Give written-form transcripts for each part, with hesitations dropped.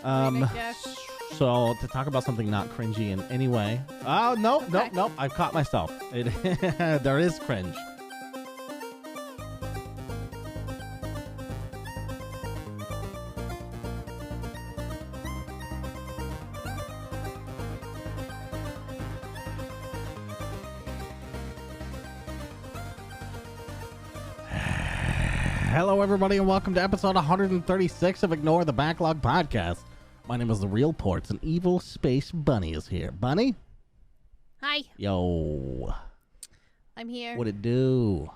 Yes. So to talk about something not cringy in any way. Oh, no. I've caught myself. There is cringe. Hello, everybody, and welcome to episode 136 of Ignore the Backlog podcast. My name is The Real Portz, and Evil Space Bunny is here. Bunny? Hi. Yo. I'm here. What it do?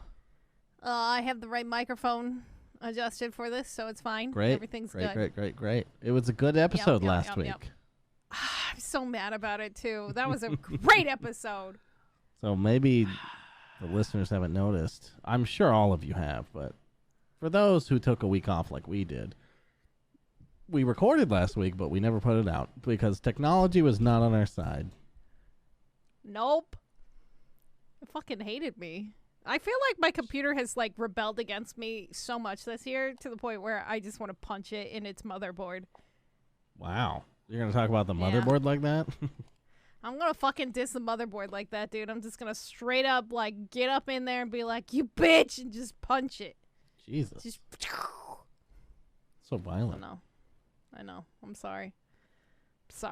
I have the right microphone adjusted for this, so it's fine. Great. Everything's good. Great. It was a good episode last week. I'm so mad about it, too. That was a great episode. So maybe the listeners haven't noticed. I'm sure all of you have, but for those who took a week off like we did, we recorded last week, but we never put it out because technology was not on our side. Nope. It fucking hated me. I feel like my computer has rebelled against me so much this year to the point where I just want to punch it in its motherboard. Wow. You're going to talk about the motherboard like that? I'm going to fucking diss the motherboard like that, dude. I'm just going to straight up get up in there and be like, you bitch, and just punch it. Jesus. Just so violent. I know. I'm sorry. It's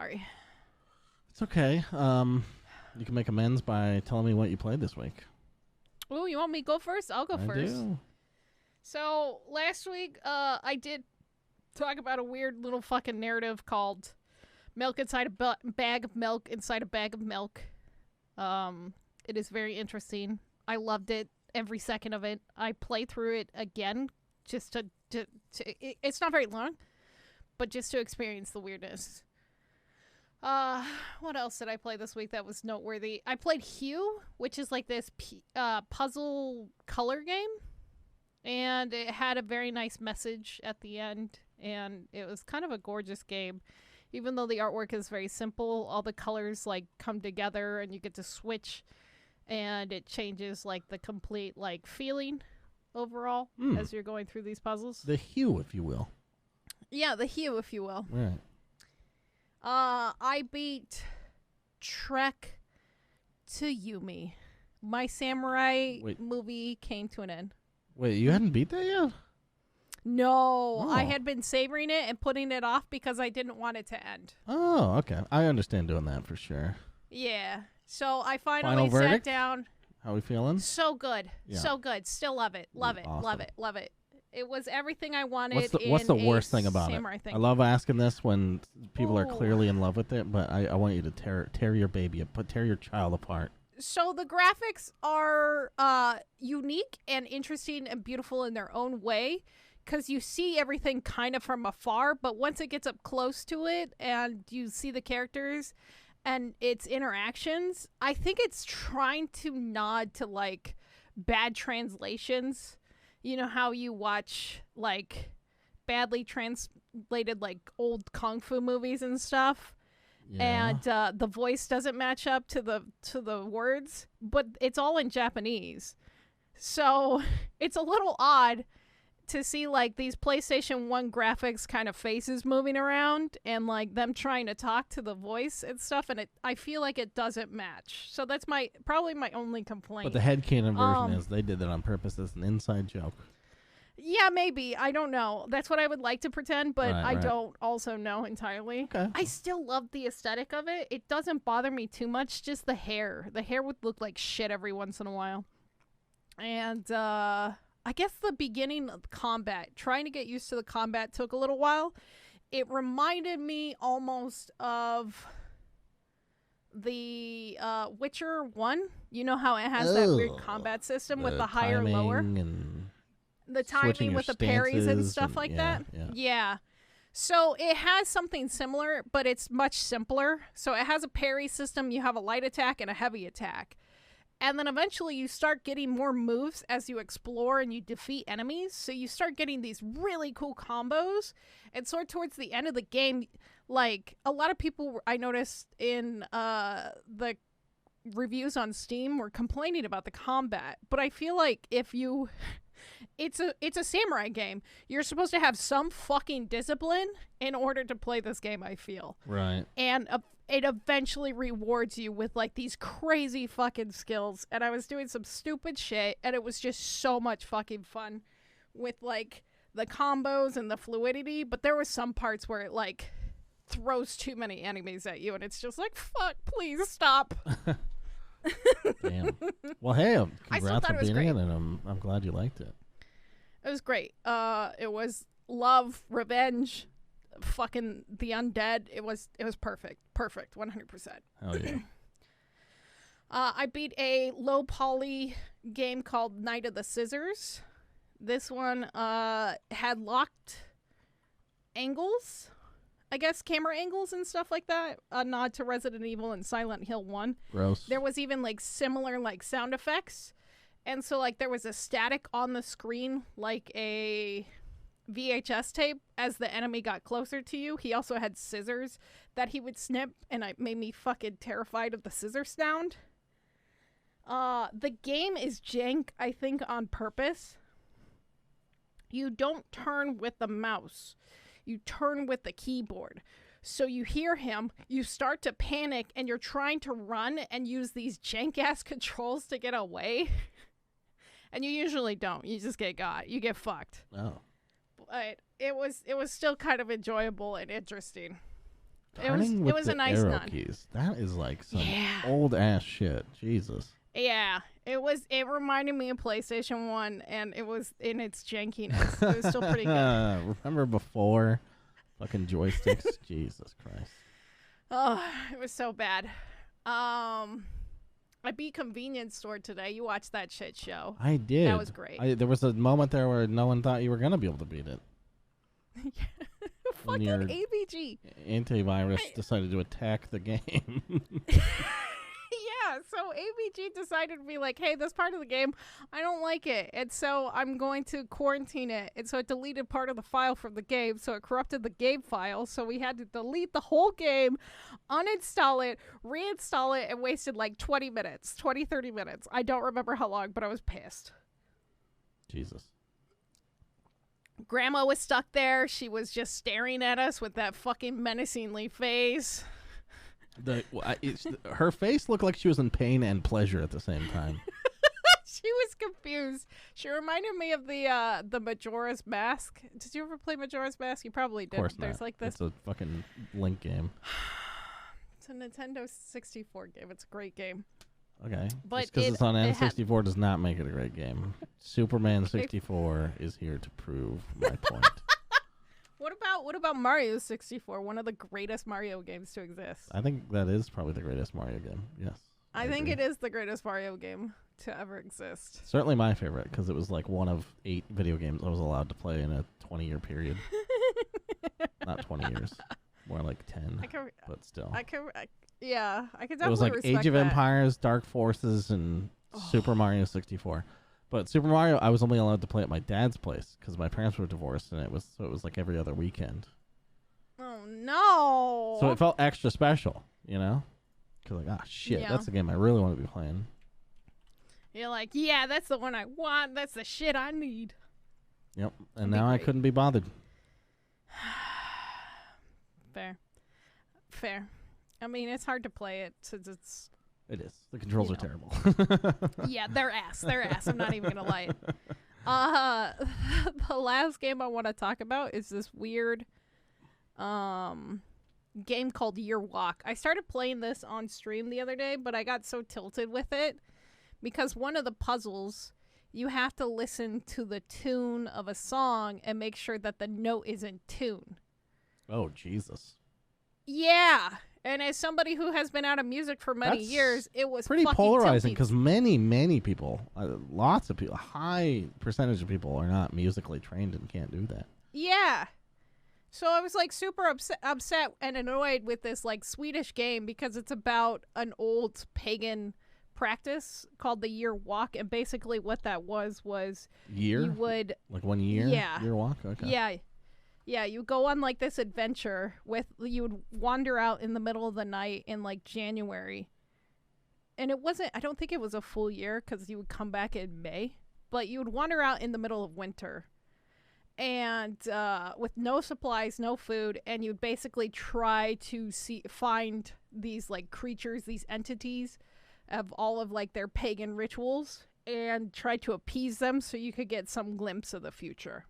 okay. You can make amends by telling me what you played this week. Oh, you want me to go first? I'll go first. I do. So, last week, I did talk about a weird little fucking narrative called Milk Inside a Bag of Milk Inside a Bag of Milk. It is very interesting. I loved it. Every second of it. I play through it again just to it's not very long, but just to experience the weirdness. What else did I play this week that was noteworthy? I played Hue, which is like this puzzle color game, and it had a very nice message at the end, and it was kind of a gorgeous game. Even though the artwork is very simple, all the colors come together and you get to switch, and it changes the complete feeling overall as you're going through these puzzles. The hue, if you will. Yeah, the hue, if you will. Right. I beat Trek to Yumi. My samurai movie came to an end. Wait, you hadn't beat that yet? No, Oh. I had been savoring it and putting it off because I didn't want it to end. Oh, okay. I understand doing that for sure. Yeah. So I finally Final sat verdict? down. How we feeling? So good. Yeah. So good. Still love it. Love it. Awesome. Love it. Love it. It was everything I wanted. What's the worst thing about it? samurai thing. I love asking this when people are clearly in love with it, but I want you to tear your baby, tear your child apart. So the graphics are unique and interesting and beautiful in their own way, because you see everything kind of from afar, but once it gets up close to it and you see the characters and its interactions, I think it's trying to nod to bad translations. You know how you watch badly translated old kung fu movies and stuff, and the voice doesn't match up to the words, but it's all in Japanese. So it's a little odd to see these PlayStation 1 graphics kind of faces moving around and them trying to talk to the voice and stuff, and I feel like it doesn't match. So that's probably my only complaint. But the headcanon version is they did that on purpose as an inside joke. Yeah, maybe. I don't know. That's what I would like to pretend, but I Right. don't also know entirely. Okay. I still love the aesthetic of it. It doesn't bother me too much, just the hair. The hair would look like shit every once in a while. And I guess the beginning of combat, trying to get used to the combat took a little while. It reminded me almost of the Witcher 1. You know how it has that weird combat system with the higher lower? And the timing with the parries and stuff like that. Yeah. So it has something similar, but it's much simpler. So it has a parry system. You have a light attack and a heavy attack. And then eventually you start getting more moves as you explore and you defeat enemies. So you start getting these really cool combos. And sort of towards the end of the game, a lot of people I noticed in the reviews on Steam were complaining about the combat, but I feel like if you it's a samurai game. You're supposed to have some fucking discipline in order to play this game, I feel. Right. And it eventually rewards you with like these crazy fucking skills. And I was doing some stupid shit, and it was just so much fucking fun with like the combos and the fluidity. But there were some parts where it like throws too many enemies at you, and it's just like, fuck, please stop. Damn. Well, hey, congrats on beating it, great. and I'm glad you liked it. It was great. It was love, revenge, fucking the undead. It was perfect. Perfect, 100%. Hell yeah. I beat a low poly game called Night of the Scissors. This one had locked angles, I guess, camera angles and stuff like that. A nod to Resident Evil and Silent Hill 1. Gross. There was even like similar like sound effects. And so like there was a static on the screen like a VHS tape as the enemy got closer to you. He also had scissors that he would snip, and it made me fucking terrified of the scissor sound. The game is jank, I think, on purpose. You don't turn with the mouse. You turn with the keyboard. So you hear him, you start to panic, and you're trying to run and use these jank-ass controls to get away. And you usually don't. You just get got. You get fucked. Oh. But it was still kind of enjoyable and interesting. Turning it was a nice arrow nod. keys. That is like some Yeah. old ass shit. Jesus. Yeah, it reminded me of PlayStation 1, and it was in its jankiness. It was still pretty good. Remember before fucking joysticks? Jesus Christ. Oh, it was so bad. I beat Convenience Store today. You watched that shit show. I did. That was great. There was a moment there where no one thought you were going to be able to beat it. Fucking your ABG. Antivirus decided to attack the game. Yeah, so ABG decided to be like, hey, this part of the game, I don't like it. And so I'm going to quarantine it. And so it deleted part of the file from the game. So it corrupted the game file. So we had to delete the whole game, uninstall it, reinstall it, and wasted like 30 minutes. I don't remember how long, but I was pissed. Jesus. Grandma was stuck there. She was just staring at us with that fucking menacingly face. Her face looked like she was in pain and pleasure at the same time. She was confused. She reminded me of the Majora's Mask. Did you ever play Majora's Mask? You probably did. Of course There's not. like this. It's a fucking Link game. It's a Nintendo 64 game. It's a great game. Okay. But just because it's on N64 does not make it a great game. Superman 64 is here to prove my point. What about Mario 64? One of the greatest Mario games to exist. I think that is probably the greatest Mario game. Yes. I think it is the greatest Mario game to ever exist. Certainly my favorite, because it was like one of 8 video games I was allowed to play in a 20-year period. Not 20 years. More like 10. But still. I can definitely It was like respect Age of that. Empires, Dark Forces, and Super Mario 64. But Super Mario, I was only allowed to play at my dad's place because my parents were divorced, and it was like every other weekend. Oh no! So it felt extra special, you know? Because like, shit, Yeah. that's the game I really want to be playing. You're like, yeah, that's the one I want. That's the shit I need. Yep. And That'd be now I great. couldn't be bothered. Fair. I mean, it's hard to play it since it's... It is. The controls You are know. terrible. Yeah, they're ass. I'm not even going to lie. The last game I want to talk about is this weird game called Year Walk. I started playing this on stream the other day, but I got so tilted with it because one of the puzzles, you have to listen to the tune of a song and make sure that the note is in tune. Oh, Jesus. Yeah. And as somebody who has been out of music for many That's years, it was pretty fucking polarizing tilting. because many people, lots of people, a high percentage of people are not musically trained and can't do that. Yeah. So I was like super upset and annoyed with this like Swedish game because it's about an old pagan practice called the Year Walk, and basically what that was Year? you would Like 1 year? Yeah. Year walk? Okay. Yeah, you go on like this adventure you would wander out in the middle of the night in like January, and it wasn't, I don't think it was a full year because you would come back in May, but you would wander out in the middle of winter and with no supplies, no food, and you'd basically try to find these like creatures, these entities of all of like their pagan rituals and try to appease them so you could get some glimpse of the future.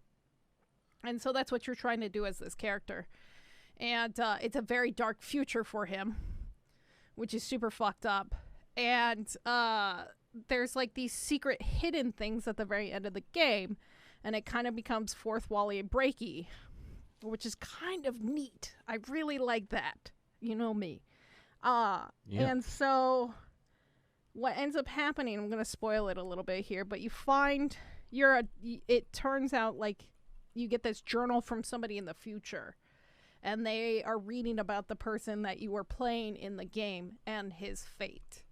And so that's what you're trying to do as this character. And it's a very dark future for him, which is super fucked up. And there's like these secret hidden things at the very end of the game, and it kind of becomes fourth wall-y and breaky, which is kind of neat. I really like that. You know me. And so what ends up happening, I'm going to spoil it a little bit here, but you find it turns out like you get this journal from somebody in the future, and they are reading about the person that you were playing in the game and his fate.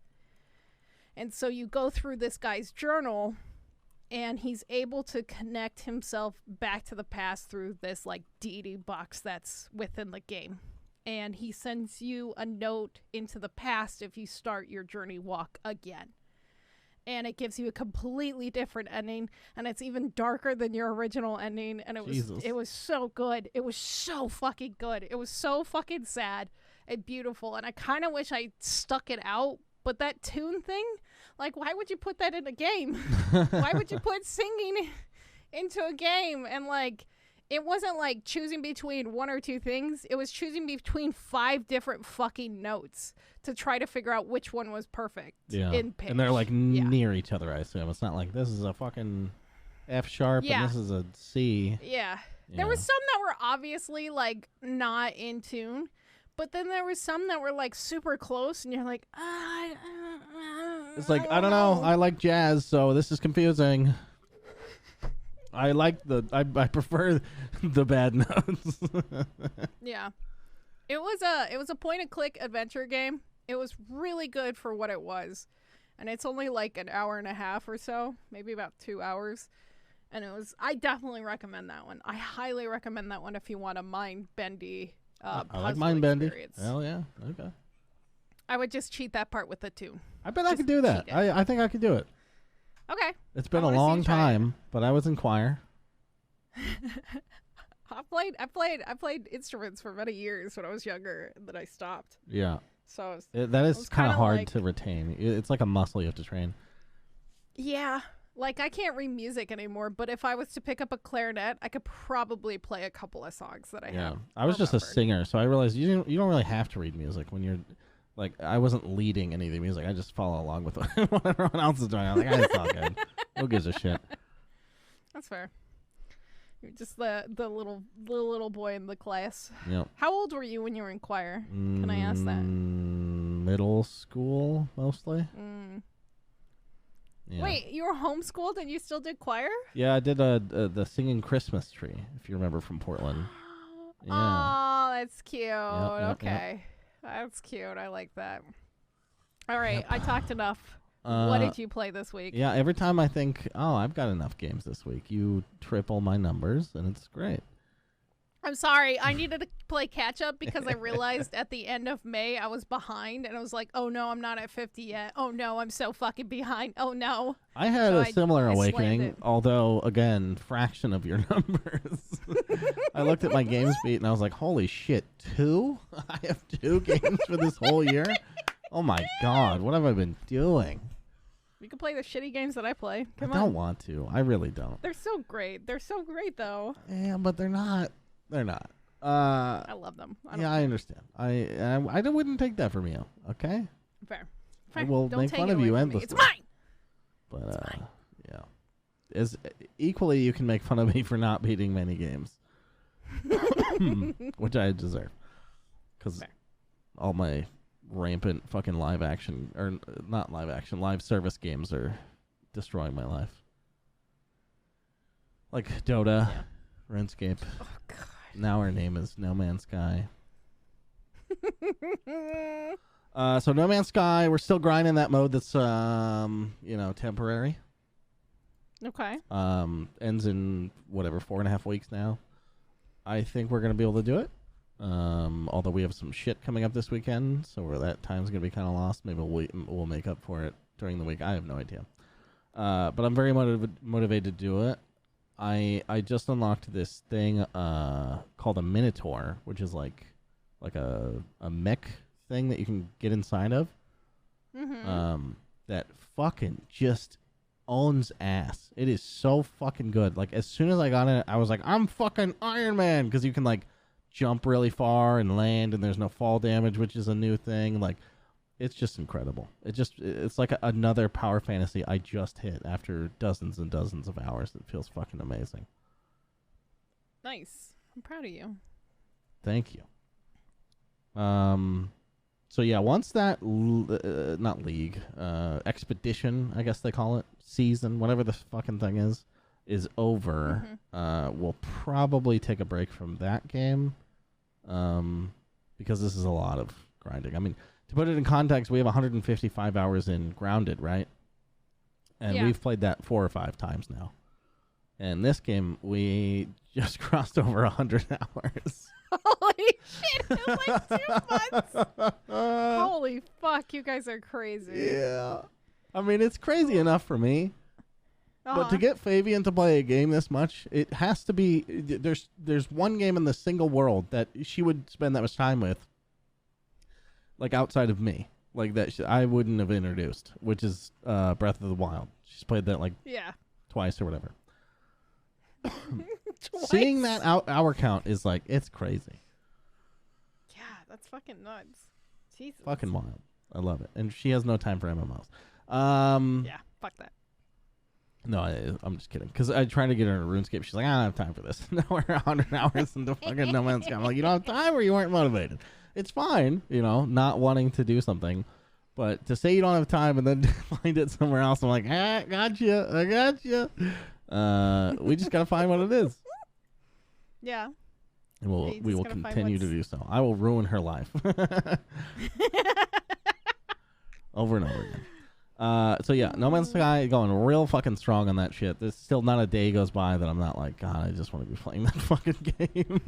And so you go through this guy's journal, and he's able to connect himself back to the past through this like deity box that's within the game. And he sends you a note into the past if you start your journey walk again. And it gives you a completely different ending, and it's even darker than your original ending, and it was so good. It was so fucking good. It was so fucking sad and beautiful, and I kind of wish I stuck it out. But that tune thing, like, why would you put that in a game? Why would you put singing into a game? And like, it wasn't like choosing between one or two things. It was choosing between 5 different fucking notes to try to figure out which one was perfect in pitch. And they're like near each other, I assume. It's not like this is a fucking F sharp and this is a C. Yeah. There was some that were obviously like not in tune, but then there was some that were like super close, and you're like, it's like, I don't know. I like jazz, so this is confusing. I prefer the bad notes. Yeah. It was a point and click adventure game. It was really good for what it was. And it's only like an hour and a half or so, maybe about 2 hours. And I definitely recommend that one. I highly recommend that one if you want a mind-bendy I like mind-bendy. experience. Hell yeah. Okay. I would just cheat that part with the tune. I bet I could do that. I think I could do it. Okay. It's been a long time, but I was in choir. I played instruments for many years when I was younger, and then I stopped. Yeah. So that is kind of hard to retain. It's like a muscle you have to train. Yeah. Like, I can't read music anymore, but if I was to pick up a clarinet, I could probably play a couple of songs that I have. I was just a singer, so I realized you don't really have to read music when you're like, I wasn't leading any of the music. I just follow along with what everyone else is doing. I'm like, it's all good. Who gives a shit? That's fair. You're just the little boy in the class. Yep. How old were you when you were in choir? Can I ask that? Middle school, mostly. Yeah. Wait, you were homeschooled and you still did choir? Yeah, I did the singing Christmas tree, if you remember, from Portland. Yeah. Oh, that's cute. Yep, okay. That's cute. I like that. All right, I talked enough. What did you play this week? Yeah, every time I think, I've got enough games this week, you triple my numbers, and it's great. I'm sorry. I needed to play catch up because I realized at the end of May I was behind, and I was like, oh no, I'm not at 50 yet. Oh no, I'm so fucking behind. Oh no. I had a similar awakening, although, again, fraction of your numbers. I looked at my games beat, and I was like, holy shit, 2? I have 2 games for this whole year? Oh my god, what have I been doing? You can play the shitty games that I play. Come on. I don't want to. I really don't. They're so great. They're so great, though. Yeah, but they're not. They're not. I love them. I understand. I wouldn't take that from you. Okay. Fair. I will make fun of you endlessly. It's mine. But it's mine. Yeah. As equally, you can make fun of me for not beating many games, which I deserve, because all my rampant fucking live service games are destroying my life. Like Dota, RuneScape. Oh god. Now our name is No Man's Sky. So No Man's Sky, we're still grinding that mode that's temporary. Okay. Ends in 4.5 weeks now. I think we're gonna be able to do it. Although we have some shit coming up this weekend, so where that time's gonna be kind of lost. Maybe we'll make up for it during the week. I have no idea. But I'm very motivated to do it. I just unlocked this thing called a Minotaur, which is like a mech thing that you can get inside of. Mm-hmm. That fucking just owns ass. It is so fucking good. Like, as soon as I got in it, I was like, I'm fucking Iron Man, because you can like jump really far and land, and there's no fall damage, which is a new thing. Like, it's just incredible. It's like another power fantasy I just hit after dozens and dozens of hours. It feels fucking amazing. Nice. I'm proud of you. Thank you. So yeah, once that not league, expedition, I guess they call it, season, whatever the fucking thing is over, we'll probably take a break from that game, because this is a lot of grinding. I mean, to put it in context, we have 155 hours in Grounded, right? And we've played that 4 or 5 times now. And this game, we just crossed over 100 hours. Holy shit, it was like 2 months. Holy fuck, you guys are crazy. Yeah. I mean, it's crazy enough for me. But to get Fabian to play a game this much, it has to be... There's one game in the single world that she would spend that much time with, like, outside of me. Like, that I wouldn't have introduced, which is Breath of the Wild. She's played that, like, twice or whatever. Seeing that hour count is like, it's crazy. Yeah, that's fucking nuts. Jesus. Fucking wild. I love it. And she has no time for MMOs. Yeah, fuck that. No, I'm just kidding. Because I tried to get her in a RuneScape. She's like, I don't have time for this. Now we're 100 hours into fucking No Man's Sky. I'm like, you don't have time or you weren't motivated. It's fine, not wanting to do something. But to say you don't have time and then find it somewhere else, I'm like, I got you. We just got to find what it is. Yeah. And we will continue to do so. I will ruin her life. Over and over again. So yeah, No Man's Sky going real fucking strong on that shit. There's still not a day goes by that I'm not like, God, I just want to be playing that fucking game.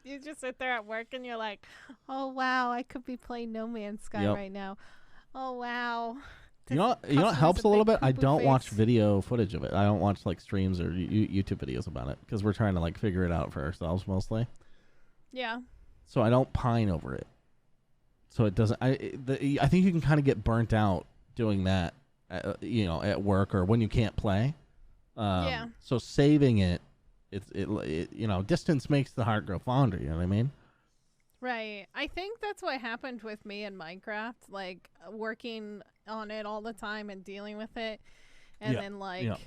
You just sit there at work and you're like, oh wow, I could be playing No Man's Sky right now. Oh wow. You know what helps a little bit? I don't watch video footage of it. I don't watch like streams or YouTube videos about it because we're trying to like figure it out for ourselves mostly. Yeah. So I don't pine over it. So it doesn't. I think you can kind of get burnt out doing that, at work or when you can't play. Yeah. So saving it, distance makes the heart grow fonder. You know what I mean? Right. I think that's what happened with me in Minecraft, like working on it all the time and dealing with it. And then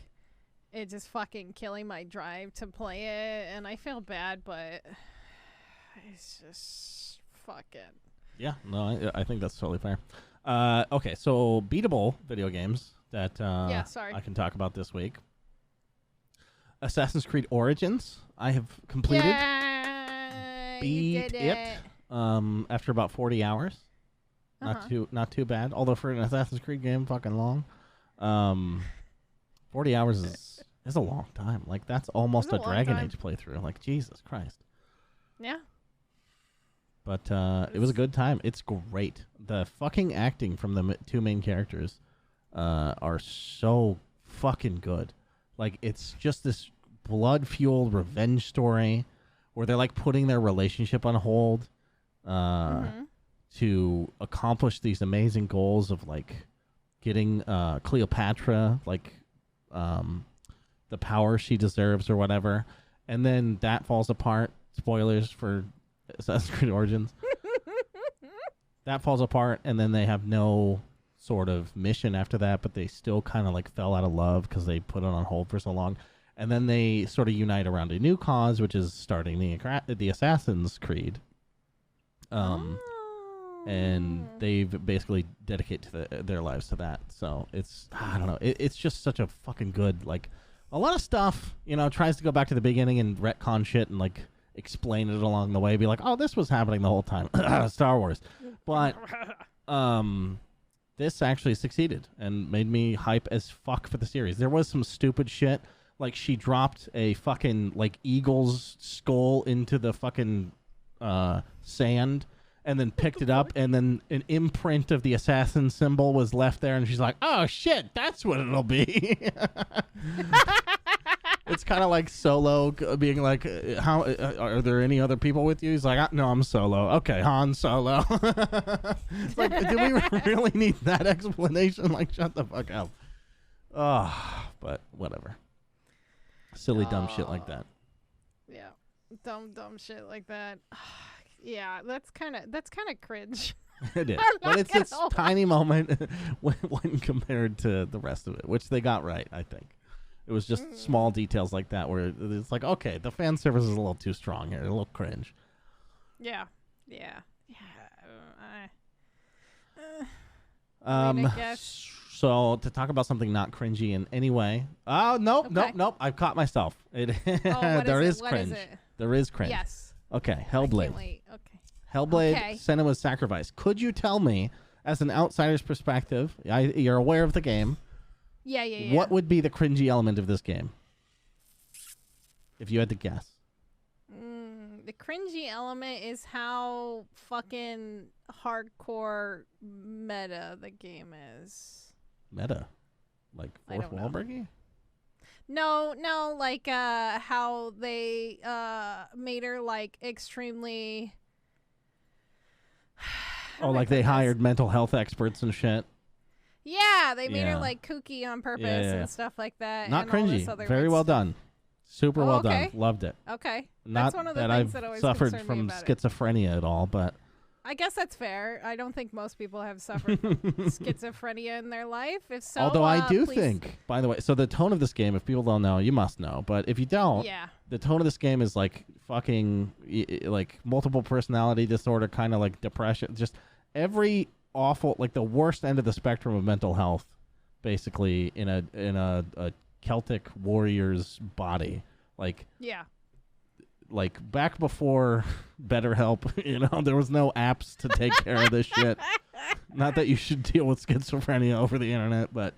it just fucking killing my drive to play it. And I feel bad, but it's just fucking. Yeah, no, I think that's totally fair. Okay, so beatable video games that I can talk about this week. Assassin's Creed Origins, I have completed. Yeah, beat it after about 40 hours. Not too bad. Although for an Assassin's Creed game, fucking long. 40 hours is a long time. Like that's almost a Dragon Age playthrough. Like Jesus Christ. Yeah. But it was a good time. It's great. The fucking acting from the two main characters are so fucking good. Like it's just this blood-fueled revenge story where they're like putting their relationship on hold to accomplish these amazing goals of like getting Cleopatra like the power she deserves or whatever, and then that falls apart. Spoilers for Assassin's Creed Origins. That falls apart, and then they have no sort of mission after that, but they still kind of like fell out of love because they put it on hold for so long. And then they sort of unite around a new cause, which is starting the Assassin's Creed. And they've basically dedicated their lives to that. So it's, I don't know, it's just such a fucking good, like, a lot of stuff, tries to go back to the beginning and retcon shit and like explain it along the way, be like, oh, this was happening the whole time. Star Wars. But this actually succeeded and made me hype as fuck for the series. There was some stupid shit. like she dropped a fucking like eagle's skull into the fucking sand and then picked it up, and then an imprint of the assassin symbol was left there, and she's like, oh shit, that's what it'll be. It's kind of like Solo being like, how are there any other people with you? He's like, no, I'm Solo. Okay, Han Solo. It's like, do we really need that explanation? Like, shut the fuck up. Oh, but whatever. Silly, dumb shit like that. Yeah, dumb shit like that. Yeah, that's kind of cringe. It is, but it's this tiny moment when compared to the rest of it, which they got right, I think. It was just small details like that where it's like, okay, the fan service is a little too strong here, a little cringe. Yeah. I guess. So to talk about something not cringy in any way. Oh, nope. I've caught myself. There is cringe. There is cringe. Yes. Okay, Hellblade. Okay. Hellblade, Senua's Sacrifice. Could you tell me, as an outsider's perspective, you're aware of the game. Yeah. What would be the cringy element of this game? If you had to guess. The cringy element is how fucking hardcore meta the game is. Meta? Like fourth wall breaking? No, like how they made her like extremely like they hired mental health experts and shit. Yeah, they made her like kooky on purpose and stuff like that. Not cringy. Very well done. Super well done. Loved it. Okay. Not that's one of the that things I've that always suffered from schizophrenia at all, but I guess that's fair. I don't think most people have suffered from schizophrenia in their life. If so, although I do think, by the way, so the tone of this game, if people don't know, you must know, but if you don't, the tone of this game is like fucking like multiple personality disorder, kind of like depression, just every awful, like the worst end of the spectrum of mental health, basically in a Celtic warrior's body, like like back before BetterHelp, there was no apps to take care of this shit. Not that you should deal with schizophrenia over the internet, but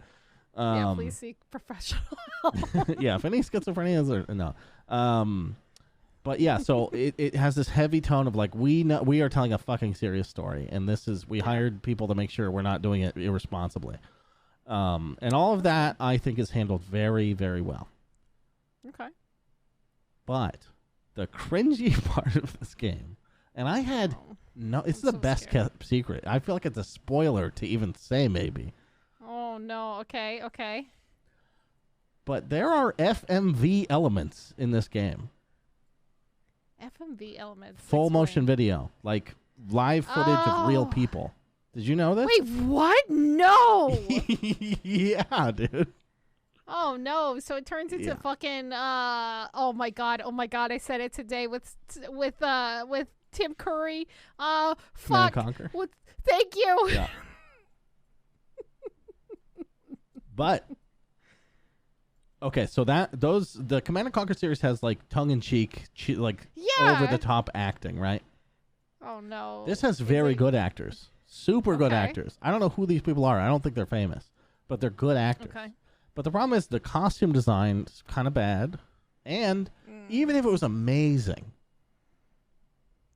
please seek professional help. Yeah, if any schizophrenia is no. But yeah, so it has this heavy tone of like we are telling a fucking serious story, and we hired people to make sure we're not doing it irresponsibly. And all of that I think is handled very, very well. Okay. But the cringy part of this game, and I had it's the best kept secret. I feel like it's a spoiler to even say maybe. Oh no, okay. But there are FMV elements in this game. FMV elements. Full motion video, like live footage of real people. Did you know this? Wait, what? No. Yeah, dude. Oh no! So it turns into fucking. Oh my god! I said it today with Tim Curry. Fuck. Conquer. Thank you. Yeah. But. Okay, so the Command & Conquer series has like tongue-in-cheek, over the top acting, right? Oh no! This has very good actors, super good actors. I don't know who these people are. I don't think they're famous, but they're good actors. Okay. But the problem is the costume design is kind of bad, and even if it was amazing,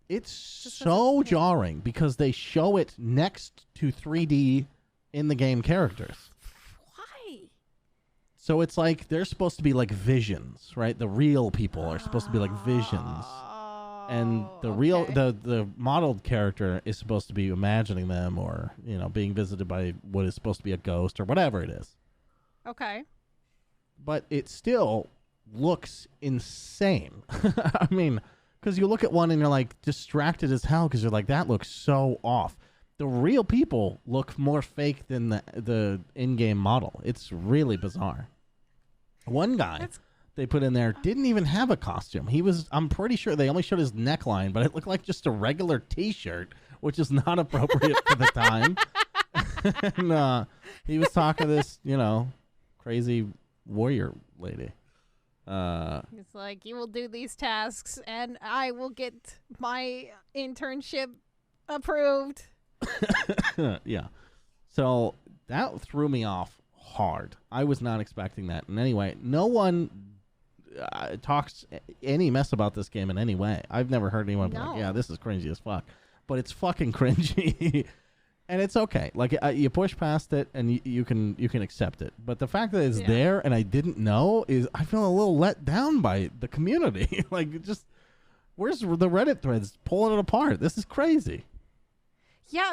it's so jarring because they show it next to 3D in the game characters. So it's like they're supposed to be like visions, right? The real people are supposed to be like visions. And the real the modeled character is supposed to be imagining them or, being visited by what is supposed to be a ghost or whatever it is. Okay. But it still looks insane. I mean, because you look at one and you're like distracted as hell because you're like, that looks so off. The real people look more fake than the in-game model. It's really bizarre. One guy they put in there didn't even have a costume. I'm pretty sure they only showed his neckline, but it looked like just a regular T-shirt, which is not appropriate for the time. And he was talking to this, crazy warrior lady. It's like, you will do these tasks and I will get my internship approved. Yeah. So that threw me off hard. I was not expecting that. And anyway, no one talks any mess about this game in any way. I've never heard anyone be like, yeah, this is cringy as fuck. But it's fucking cringy. And it's okay. Like, you push past it, and you can accept it. But the fact that it's there and I didn't know is, I feel a little let down by the community. Like, just, where's the Reddit threads pulling it apart? This is crazy. Yeah,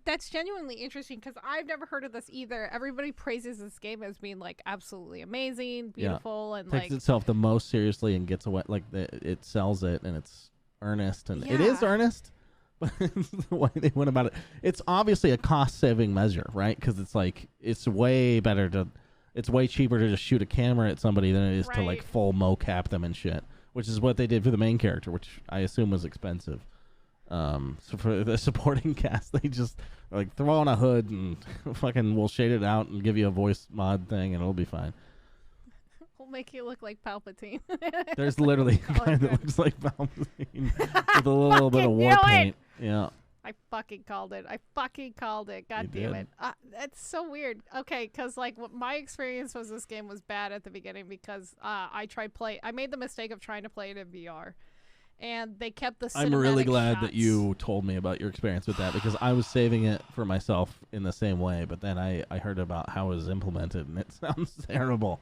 that's genuinely interesting, because I've never heard of this either. Everybody praises this game as being like absolutely amazing, beautiful, and takes like itself the most seriously and gets away. Like, it sells it, and it's earnest, and it is earnest. But the way they went about it, it's obviously a cost-saving measure, right? Because it's like, it's way cheaper to just shoot a camera at somebody than it is to like full mocap them and shit, which is what they did for the main character, which I assume was expensive. So for the supporting cast, they just like throw on a hood and fucking we'll shade it out and give you a voice mod thing, and it'll be fine. We'll make you look like Palpatine. There's literally a guy that looks like Palpatine with a little bit of war paint. Yeah. I fucking called it. God damn it. That's so weird. Okay, because like my experience was, this game was bad at the beginning because I made the mistake of trying to play it in VR. And they kept the cinematic I'm really glad shots. that you told me about your experience with that, because I was saving it for myself in the same way, but then I heard about how it was implemented, and it sounds terrible.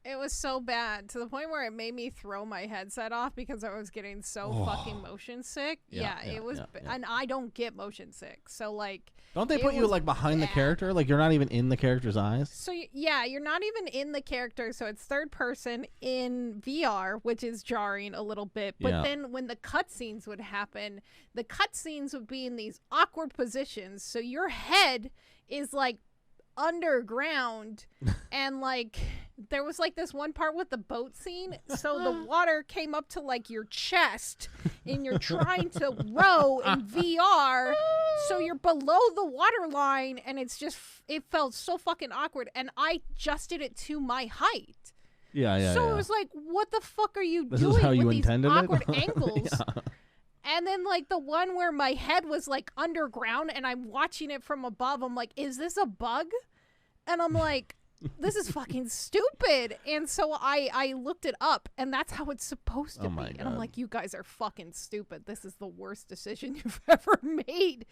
It was so bad, to the point where it made me throw my headset off because I was getting so fucking motion sick. It was, and I don't get motion sick, so like. Don't they put you like behind the character, like you're not even in the character's eyes? So yeah, you're not even in the character, so it's third person in VR, which is jarring a little bit. But then when the cutscenes would happen, the cutscenes would be in these awkward positions, so your head is like underground, and like there was like this one part with the boat scene, so the water came up to like your chest and you're trying to row in VR, so you're below the water line, and it felt so fucking awkward, and I adjusted it to my height. So it was like, what the fuck are you doing with you these awkward it? angles? And then, like, the one where my head was, like, underground and I'm watching it from above, I'm like, is this a bug? And I'm like, this is fucking stupid. And so I looked it up, and that's how it's supposed to be. God. And I'm like, you guys are fucking stupid. This is the worst decision you've ever made.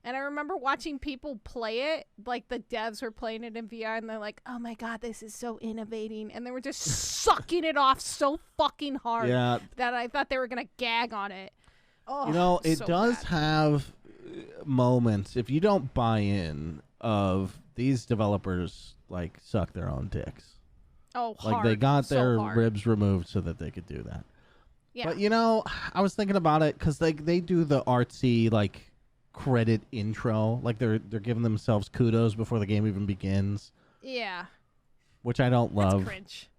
And I remember watching people play it, like the devs were playing it in VR, and they're like, oh my God, this is so innovating. And they were just sucking it off so fucking hard that I thought they were going to gag on it. Oh, you know, it so does bad. have moments, if you don't buy in, of these developers like suck their own dicks. Oh, like hard. they got their hard. ribs removed so that they could do that. Yeah. But you know, I was thinking about it because they do the artsy like credit intro, like they're giving themselves kudos before the game even begins. Yeah. Which I don't love. That's cringe.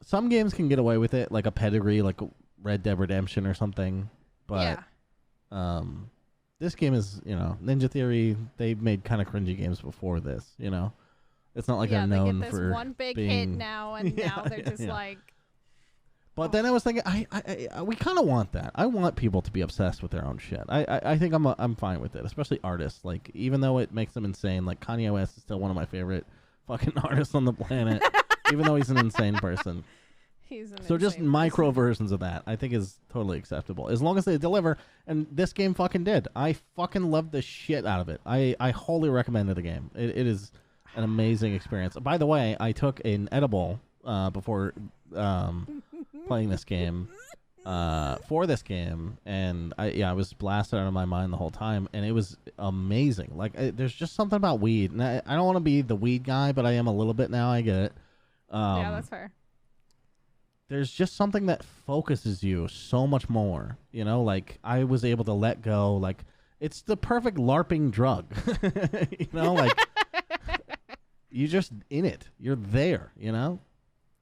Some games can get away with it, like a pedigree, like Red Dead Redemption or something. But this game is, you know, Ninja Theory, they've made kind of cringy games before this, you know. It's not like they're known they get this for one big being... hit now, and now they're just like... But then I was thinking, we kind of want that. I want people to be obsessed with their own shit. I think I'm fine with it, especially artists. Like, even though it makes them insane, like Kanye West is still one of my favorite fucking artists on the planet, even though he's an insane person. So just micro versions of that, I think, is totally acceptable as long as they deliver. And this game fucking did. I fucking loved the shit out of it. I wholly recommend the game. It is an amazing experience. By the way, I took an edible before playing this game for this game, and I was blasted out of my mind the whole time, and it was amazing. Like, there's just something about weed, and I don't want to be the weed guy, but I am a little bit now. I get it. Yeah, that's fair. There's just something that focuses you so much more, you know, like I was able to let go. Like, it's the perfect LARPing drug, you know, like you just in it, you're there, you know?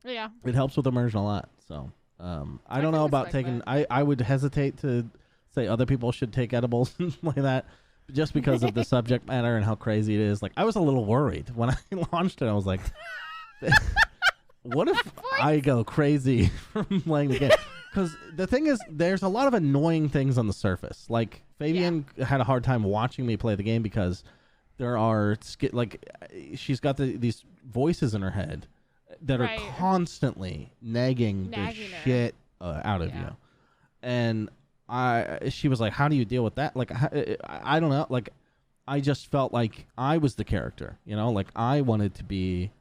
Yeah. It helps with immersion a lot. So, I don't know about taking, I would hesitate to say other people should take edibles like that just because of the subject matter and how crazy it is. Like, I was a little worried when I launched it. I was like, what if I go crazy from playing the game? Because the thing is, there's a lot of annoying things on the surface. Like, Fabian had a hard time watching me play the game because there are, like, she's got these voices in her head that Right. are constantly nagging the her. shit out of Yeah. you. And she was like, how do you deal with that? Like, I don't know. Like, I just felt like I was the character, you know, like I wanted to be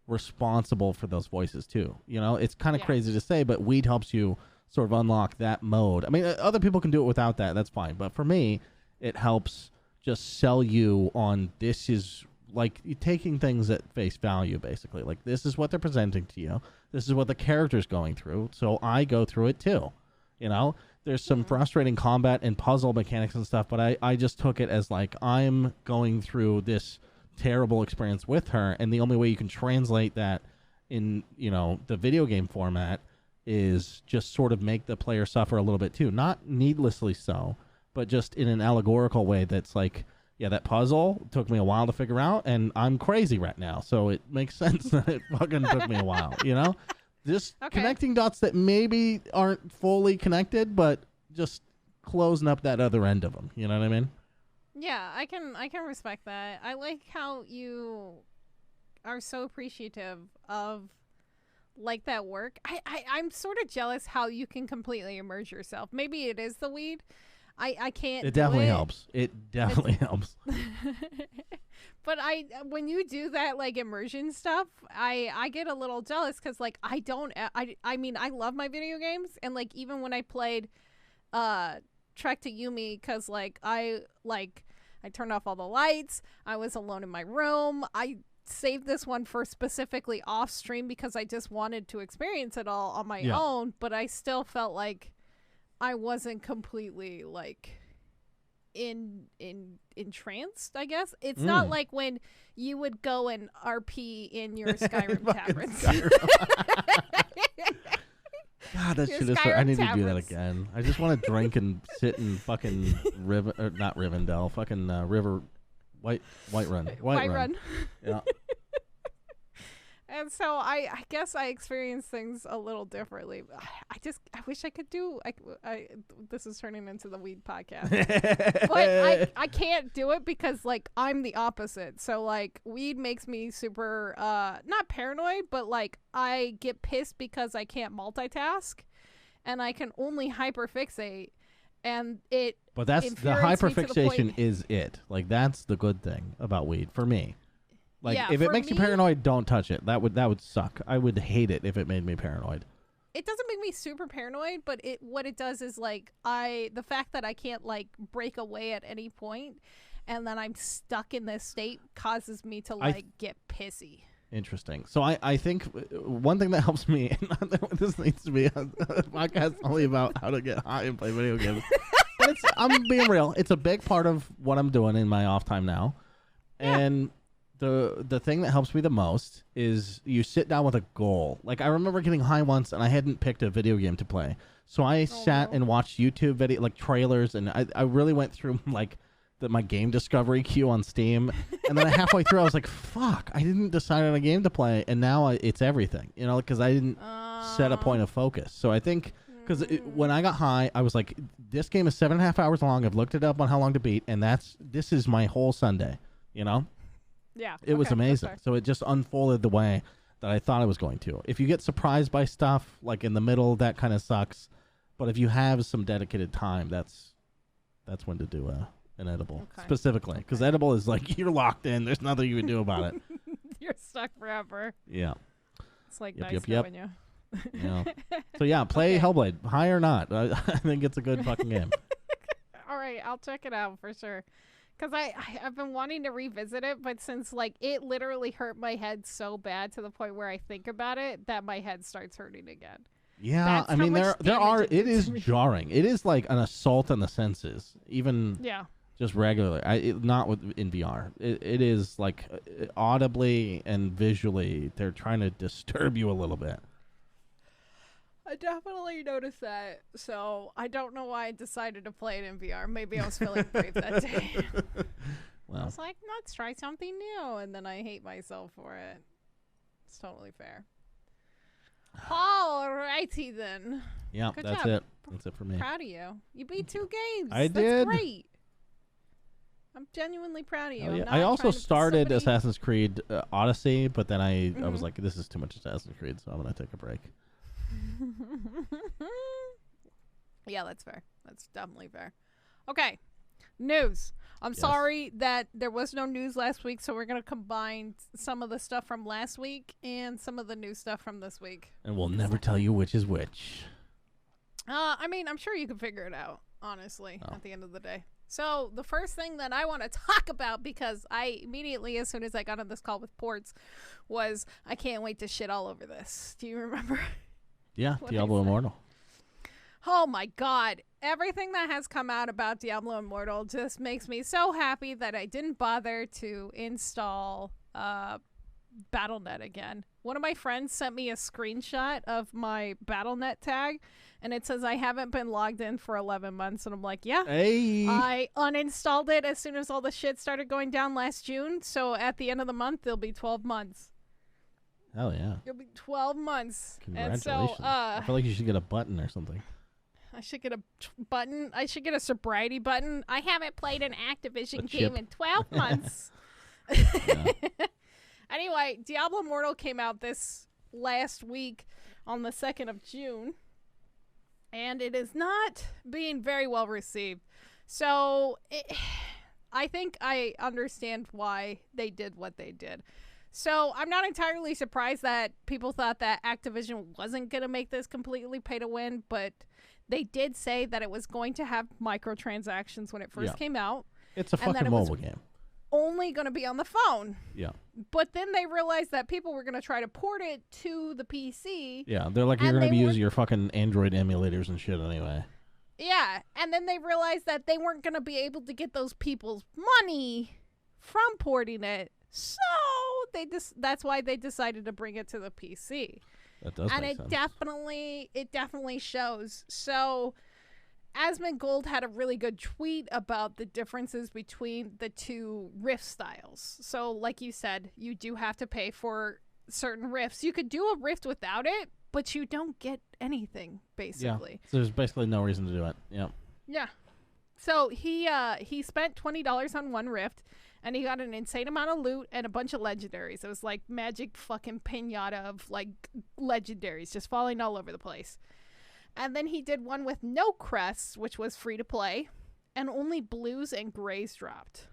responsible for those voices too. You know, it's kind of Yeah. crazy to say, but weed helps you sort of unlock that mode. I mean, other people can do it without that. That's fine. But for me, it helps just sell you on this is like taking things at face value, basically. Like, this is what they're presenting to you. This is what the character's going through. So I go through it too. You know, there's some frustrating combat and puzzle mechanics and stuff, but I just took it as like, I'm going through this terrible experience with her, and the only way you can translate that in, you know, the video game format is just sort of make the player suffer a little bit too. Not needlessly so, but just in an allegorical way that's like, yeah, that puzzle took me a while to figure out, and I'm crazy right now, so it makes sense that it fucking took me a while, you know? Just connecting dots that maybe aren't fully connected, but just closing up that other end of them, you know what I mean? Yeah, I can respect that. I like how you are so appreciative of like that work. I'm sort of jealous how you can completely immerse yourself. Maybe it is the weed. I can't. It definitely helps. It definitely helps. But when you do that like immersion stuff, I get a little jealous because like I mean I love my video games, and like even when I played Trek to Yumi, because I turned off all the lights, I was alone in my room, I saved this one for specifically off stream because I just wanted to experience it all on my own, but I still felt like I wasn't completely like entranced, I guess. It's not like when you would go and RP in your Skyrim taverns. God, that shit is so, I need to do that again. I just want to drink and sit in fucking not Rivendell, fucking River Whiterun. Yeah. And so I guess I experience things a little differently. I wish I could do. This is turning into the weed podcast, but I can't do it because like I'm the opposite. So like weed makes me super not paranoid, but like I get pissed because I can't multitask, and I can only hyperfixate, and it. But that's the hyperfixation is it. Like that's the good thing about weed for me. Like, if it makes you paranoid, don't touch it. That would suck. I would hate it if it made me paranoid. It doesn't make me super paranoid, but what it does is, like, the fact that I can't, like, break away at any point and then I'm stuck in this state causes me to, like, get pissy. Interesting. So I think one thing that helps me, this needs to be a podcast only about how to get high and play video games. But I'm being real. It's a big part of what I'm doing in my off time now. Yeah. And the thing that helps me the most is you sit down with a goal. Like, I remember getting high once and I hadn't picked a video game to play. So I sat and watched YouTube video, like trailers, and I really went through like my game discovery queue on Steam. And then halfway through I was like, fuck, I didn't decide on a game to play, and now it's everything, you know, because I didn't set a point of focus. So I think because when I got high, I was like, this game is 7.5 hours long. I've looked it up on how long to beat, and this is my whole Sunday, you know? Yeah. It was amazing. So it just unfolded the way that I thought it was going to. If you get surprised by stuff, like in the middle, that kind of sucks. But if you have some dedicated time, that's when to do an edible. Specifically. Because edible is like, you're locked in. There's nothing you can do about it. You're stuck forever. Yeah. It's like knowing you. Yeah. So yeah, play Hellblade. High or not. I think it's a good fucking game. All right. I'll check it out for sure. Because I've been wanting to revisit it, but since, like, it literally hurt my head so bad to the point where I think about it, that my head starts hurting again. Yeah, I mean, it is jarring. It is like an assault on the senses, even just regularly. Not in VR. It is like audibly and visually, they're trying to disturb you a little bit. I definitely noticed that, so I don't know why I decided to play it in VR. Maybe I was feeling brave that day. Well, I was like, let's try something new, and then I hate myself for it. It's totally fair. Alrighty then. Yeah, that's job. it. That's it for me. Proud of you. You beat 2 games. I That's did. Great. I'm genuinely proud of you. Oh, I'm yeah. not I also trying to put started somebody- Assassin's Creed Odyssey, but then I Mhm. was like, this is too much Assassin's Creed, so I'm going to take a break. Yeah, that's fair. That's definitely fair. Okay, news. I'm Yes. sorry that there was no news last week, so we're going to combine some of the stuff from last week and some of the new stuff from this week. And we'll never tell you which is which. I mean, I'm sure you can figure it out, honestly, Oh. at the end of the day. So the first thing that I want to talk about, because I immediately, as soon as I got on this call with Portz, was I can't wait to shit all over this. Do you remember? Yeah, What I Diablo said. Immortal. Oh my god. Everything that has come out about Diablo Immortal just makes me so happy that I didn't bother to install Battle.net again. One of my friends sent me a screenshot of my Battle.net tag, and it says I haven't been logged in for 11 months, and I'm like, yeah. Hey! I uninstalled it as soon as all the shit started going down last June, so at the end of the month, it'll be 12 months. Hell yeah. It'll be 12 months. Congratulations. And so, I feel like you should get a button or something. I should get a button. I should get a sobriety button. I haven't played an Activision A game chip. in 12 months. Yeah. Anyway, Diablo Immortal came out this last week on the 2nd of June. And it is not being very well received. So, I think I understand why they did what they did. So, I'm not entirely surprised that people thought that Activision wasn't going to make this completely pay to win, but they did say that it was going to have microtransactions when it first Yeah. came out, It's a And that fucking it was- mobile game. only going to be on the phone. Yeah. But then they realized that people were going to try to port it to the PC. Yeah, they're like, you're And going to they be were- using your fucking Android emulators and shit anyway. Yeah, and then they realized that they weren't going to be able to get those people's money from porting it. So that's why they decided to bring it to the PC. That does And make it sense. definitely shows. So Asmongold had a really good tweet about the differences between the two riff styles. So like you said, you do have to pay for certain riffs. You could do a rift without it, but you don't get anything, basically. So there's basically no reason to do it. Yeah. Yeah. So he spent $20 on one rift, and he got an insane amount of loot and a bunch of legendaries. It was like magic fucking pinata of like legendaries just falling all over the place. And then he did one with no crests, which was free to play, and only blues and grays dropped.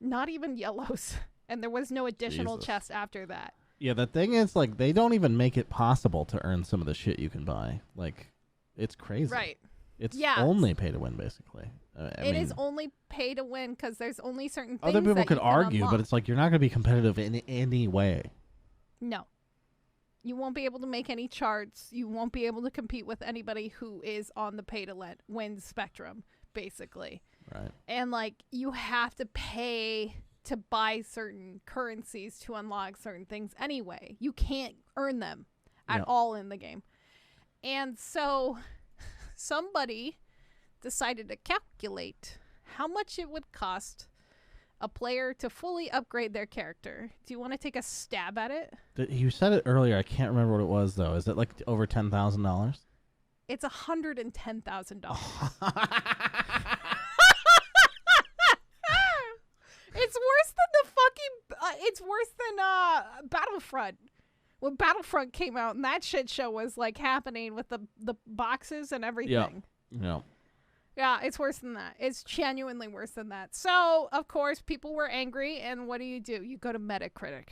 Not even yellows. And there was no additional Jesus. chest after that. Yeah, the thing is, like, they don't even make it possible to earn some of the shit you can buy. Like, it's crazy. Right. It's Yeah. only pay to win, basically. It is only pay to win because there's only certain things Other people that could you can argue, unlock. but it's like you're not going to be competitive in any way. No. You won't be able to make any charts. You won't be able to compete with anybody who is on the pay to win spectrum, basically. Right. And like you have to pay to buy certain currencies to unlock certain things anyway. You can't earn them at Yeah. all in the game. And so somebody decided to calculate how much it would cost a player to fully upgrade their character. Do you want to take a stab at it? You said it earlier. I can't remember what it was, though. Is it like over $10,000? It's $110,000. It's worse than the fucking. It's worse than Battlefront. When Battlefront came out and that shit show was like happening with the boxes and everything. No. Yeah, it's worse than that. It's genuinely worse than that. So, of course, people were angry, and what do? You go to Metacritic.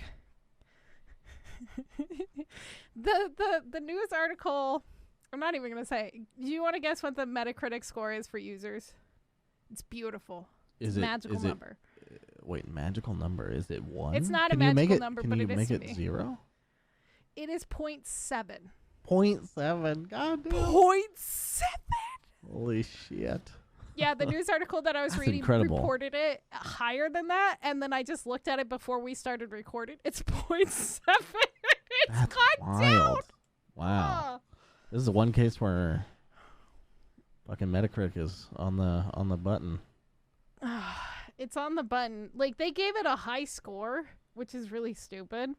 the news article, I'm not even going to say. Do you want to guess what the Metacritic score is for users? It's beautiful. Is It's a it magical is it number. wait, magical number? Is it 1? It's not a Can you make magical it- number, can but you it is make to it me. 0? It is 0.7. 0.7. God damn. 0.7? Holy shit. Yeah, the news article that I was That's reading incredible. reported it higher than that, and then I just looked at it before we started recording. It's 0.7. It's That's gone down. wild. Wow. This is the one case where fucking Metacritic is on the button. It's on the button. Like, they gave it a high score, which is really stupid.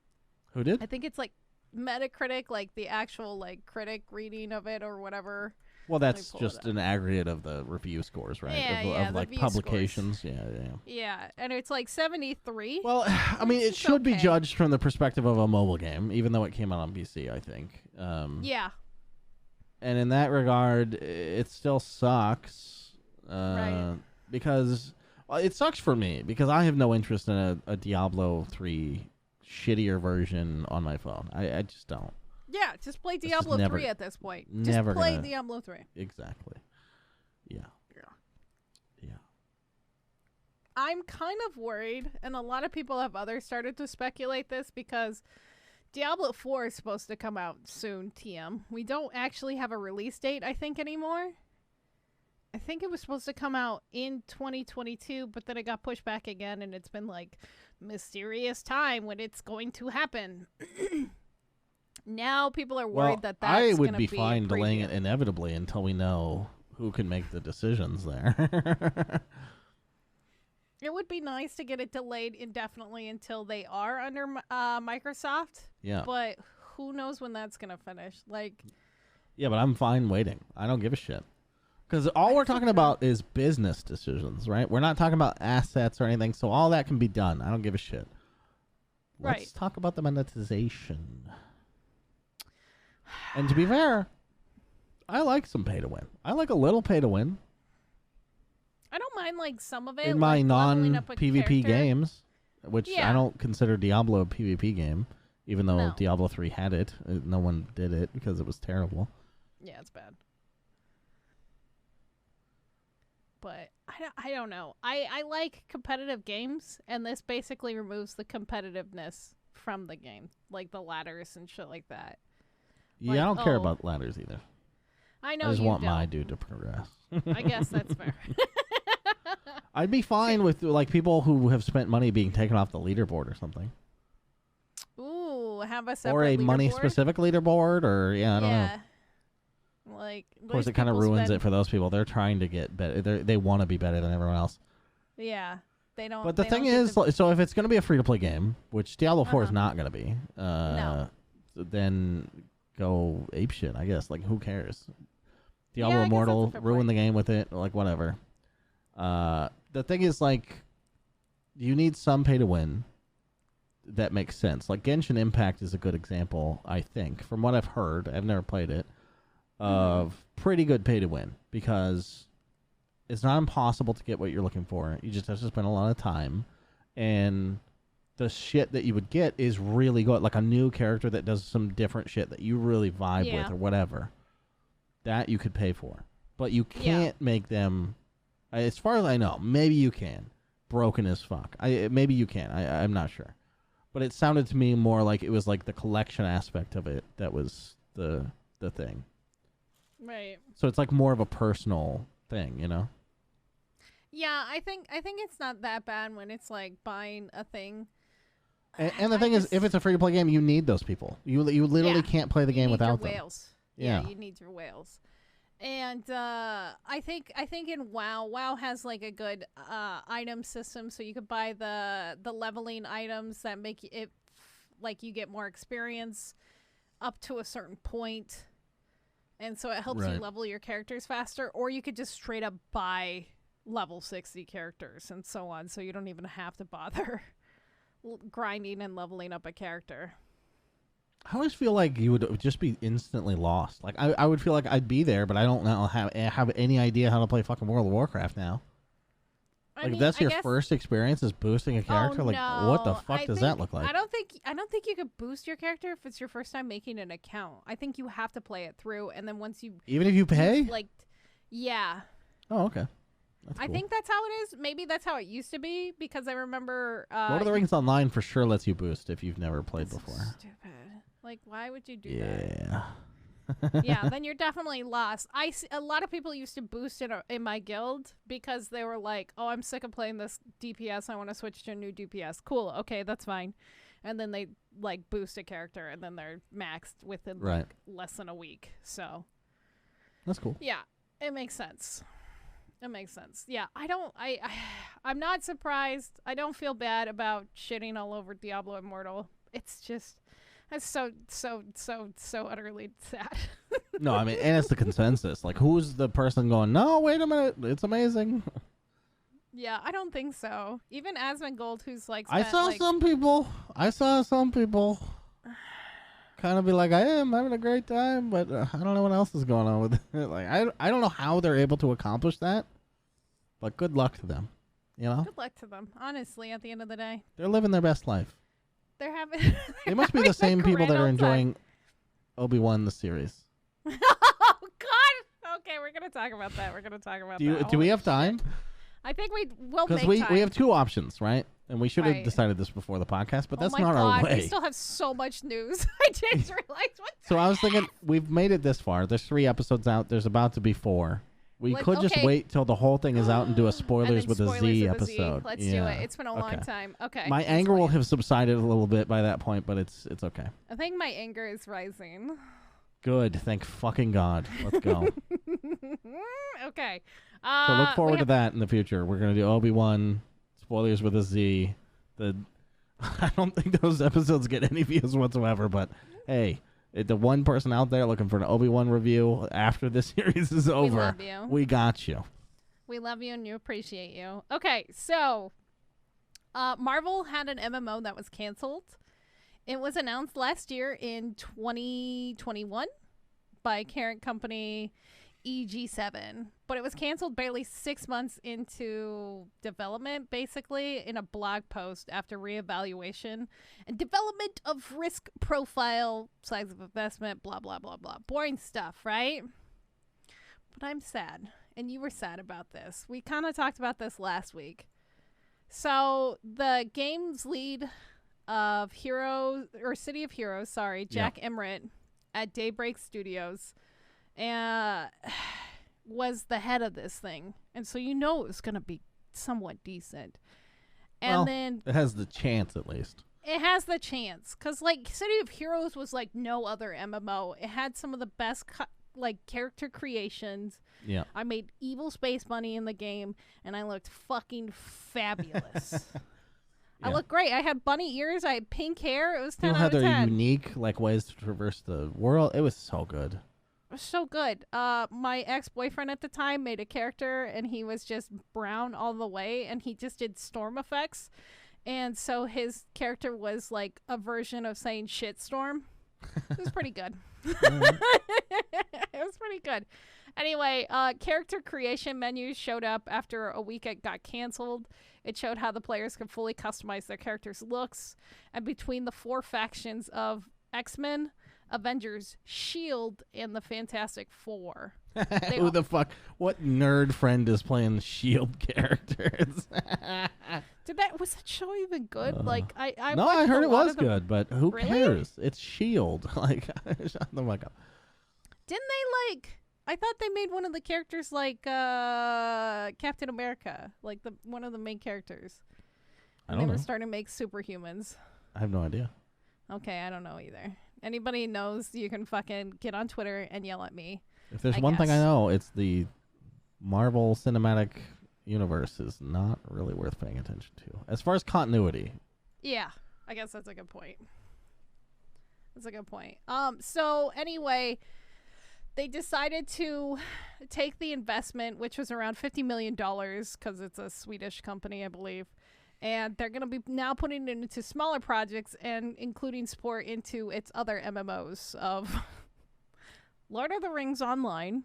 Who did? I think it's like Metacritic, like the actual like critic reading of it or whatever. Well, that's pull it just up. an aggregate of the review scores, right? Yeah, of the like view publications. scores. Yeah. Yeah, and it's like 73. Well, I mean, it It's should be okay. judged from the perspective of a mobile game, even though it came out on PC, I think. Yeah, And in that regard, it still sucks. Right. Because well, it sucks for me because I have no interest in a Diablo 3 shittier version on my phone. I just don't. yeah. Just play is Diablo never- 3 at this point. never Just play gonna- Diablo 3. Exactly. Yeah. I'm kind of worried, and a lot of people have started to speculate this because Diablo 4 is supposed to come out soon, TM. We don't actually have a release date, I think, anymore. I think it was supposed to come out in 2022, but then it got pushed back again, and it's been like mysterious time when it's going to happen. Now people are worried that that's I would gonna be a fine delaying preview. it inevitably until we know who can make the decisions there. It would be nice to get it delayed indefinitely until they are under Microsoft, Yeah. but who knows when that's going to finish. Like, Yeah, but I'm fine waiting. I don't give a shit. Because all we're talking about is business decisions, right? We're not talking about assets or anything, so all that can be done. I don't give a shit. Let's Right. talk about the monetization. And to be fair, I like some pay to win. I like a little pay to win I don't mind like some of it in my like, leveling up a non-PvP character. games, which Yeah. I don't consider Diablo a PvP game, even though No. Diablo 3 had it. No one did it because it was terrible. Yeah, it's bad. But I don't know. I like competitive games, and this basically removes the competitiveness from the game, like the ladders and shit like that. Yeah, Like, I don't care oh, about ladders either. I know I just you want don't. my dude to progress. I guess that's fair. I'd be fine with like people who have spent money being taken off the leaderboard or something, Ooh, have a separate or a leaderboard? money-specific leaderboard, or I don't know. Like, Of course, it kind of ruins it for those people. They're trying to get better. They want to be better than everyone else. Yeah, they don't. But the they thing don't get is, to- so if it's going to be a free-to-play game, which Diablo 4 is Uh-huh. not going to be, No. then go apeshit, I guess. Like, who cares? Yeah, Diablo I guess that's a Immortal, fair ruin point. the game with it, like, whatever. The thing is, like, you need some pay-to-win that makes sense. Like, Genshin Impact is a good example, I think, from what I've heard. I've never played it. Of pretty good pay to win because it's not impossible to get what you're looking for. You just have to spend a lot of time, and the shit that you would get is really good. Like a new character that does some different shit that you really vibe Yeah. with or whatever. That you could pay for, but you Yeah. can't make them. As far as I know, maybe you can. Broken as fuck. Maybe you can. I'm not sure, but it sounded to me more like it was like the collection aspect of it that was the thing. Right. So it's like more of a personal thing, you know? Yeah, I think it's not that bad when it's like buying a thing. And the I thing is, just- if it's a free to play game, you need those people. You literally Yeah. can't play the You game need without your them. whales. Yeah. You need your whales. And I think in WoW has like a good item system, so you could buy the leveling items that make it like you get more experience up to a certain point. And so it helps you Right. level your characters faster, or you could just straight up buy level 60 characters and so on, so you don't even have to bother grinding and leveling up a character. I always feel like you would just be instantly lost. Like I would feel like I'd be there, but I don't know have any idea how to play fucking World of Warcraft now. I Like mean, that's I your guess- first experience is boosting a character. Oh, Like no. what the fuck I does think- that look like? I don't think you could boost your character if it's your first time making an account. I think you have to play it through, and then once you Even if you pay? like, yeah, Oh, okay. That's I cool. think that's how it is. Maybe that's how it used to be because I remember. Lord of the Rings Online for sure lets you boost if you've never played that's so before. stupid. Like, why would you do that? Yeah. Yeah, then you're definitely lost. A lot of people used to boost in my guild because they were like, "Oh, I'm sick of playing this DPS. I want to switch to a new DPS." Cool, okay, that's fine. And then they like boost a character, and then they're maxed within Right. like less than a week. So That's cool. yeah, it makes sense. It makes sense. Yeah, I'm not surprised. I don't feel bad about shitting all over Diablo Immortal. It's just. That's so utterly sad. No, I mean, and it's the consensus. Like, who's the person going, no, wait a minute, it's amazing? Yeah, I don't think so. Even Asmongold, who's like, I saw some people kind of be like, I am having a great time, but I don't know what else is going on with it. Like, I don't know how they're able to accomplish that, but good luck to them. You know? Good luck to them, honestly, at the end of the day. They're living their best life. They're having... They must be the same people that are enjoying time. Obi-Wan the series. Oh, God! Okay, we're going to talk about that. Do we have time? I think we will make Because time. we have two options, right? And we should have decided this before the podcast, but that's not our way. We still have so much news. I didn't realize what. So I was thinking, we've made it this far. There's 3 episodes out. There's about to be 4. We could just wait till the whole thing is out and do a spoilers with a Z episode. Let's do it. It's been a long time. Okay. My anger will have subsided a little bit by that point, but it's okay. I think my anger is rising. Good. Thank fucking God. Let's go. Okay. So look forward to that in the future. We're going to do Obi-Wan, spoilers with a Z. I don't think those episodes get any views whatsoever, but hey, the one person out there looking for an Obi-Wan review after this series is over, we love you. We got you. We love you and we appreciate you. Okay, so Marvel had an MMO that was canceled. It was announced last year in 2021 by parent company EG7, but it was canceled barely 6 months into development, basically in a blog post after reevaluation and development of risk profile, size of investment, blah, blah, blah, blah. Boring stuff, right? But I'm sad, and you were sad about this. We kind of talked about this last week. So the game's lead of City of Heroes, Jack Emmerich at Daybreak Studios, was the head of this thing, and so it was going to be somewhat decent. And then it has the chance, at least. It has the chance, because City of Heroes was like no other MMO. It had some of the best character creations. Yeah, I made evil space bunny in the game, and I looked fucking fabulous. I looked great. I had bunny ears. I had pink hair. It was 10 out of 10. People had their unique ways to traverse the world. It was so good. So good. My ex-boyfriend at the time made a character, and he was just brown all the way, and he just did storm effects, and so his character was like a version of saying shitstorm. It was pretty good. It was pretty good. Anyway, character creation menus showed up after a week it got canceled. It showed how the players could fully customize their characters' looks, and between the 4 factions of X-Men, Avengers, S.H.I.E.L.D., and the Fantastic Four. Who the fuck? What nerd friend is playing S.H.I.E.L.D. characters? Was that show even good? I heard it was good, but who cares? It's S.H.I.E.L.D. Shut the fuck up. Didn't they I thought they made one of the characters Captain America, one of the main characters. I don't know. They were starting to make superhumans. I have no idea. Okay, I don't know either. Anybody knows, you can fucking get on Twitter and yell at me. If there's one thing I know, it's the Marvel Cinematic Universe is not really worth paying attention to. As far as continuity. Yeah, I guess that's a good point. So anyway, they decided to take the investment, which was around $50 million, because it's a Swedish company, I believe. And they're going to be now putting it into smaller projects and including support into its other MMOs of Lord of the Rings Online,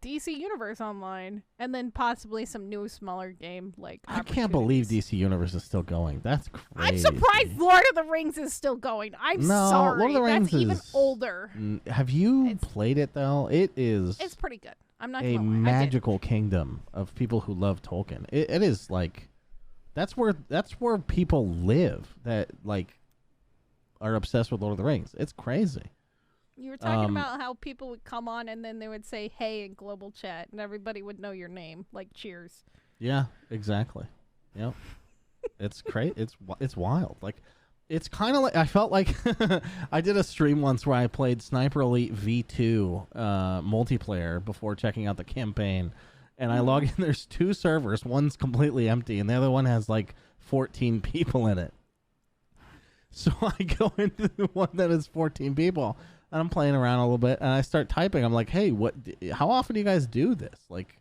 DC Universe Online, and then possibly some new smaller game I can't believe DC Universe is still going. That's crazy. I'm surprised Lord of the Rings is still going. I'm sorry. Lord of the Rings That's even older. Have you played it though? It's pretty good. I'm not a gonna lie. magical kingdom of people who love Tolkien. It is that's where people live that are obsessed with Lord of the Rings. It's crazy. You were talking about how people would come on and then they would say "Hey" in global chat, and everybody would know your name, like Cheers. Yeah, exactly. Yep. It's crazy. It's wild. It's kind of I felt like I did a stream once where I played Sniper Elite V2 multiplayer before checking out the campaign. And I log in, there's 2 servers. One's completely empty, and the other one has 14 people in it. So I go into the one that has 14 people. and I'm playing around a little bit, and I start typing. I'm like, hey, how often do you guys do this? Like,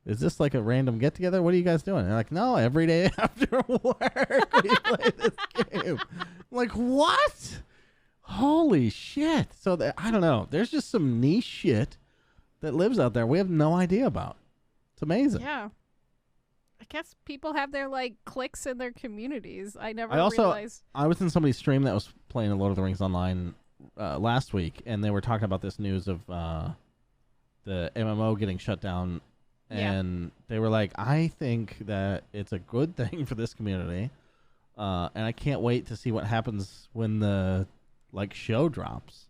is this like a random get together? What are you guys doing? And they're like, no, every day after work we play this game. I'm like, what? Holy shit. So I don't know. There's just some niche shit that lives out there we have no idea about. It's amazing. Yeah. I guess people have their like cliques in their communities. I never realized. I was in somebody's stream that was playing Lord of the Rings Online last week, and they were talking about this news of the MMO getting shut down. And they were like, I think that it's a good thing for this community. And I can't wait to see what happens when the show drops.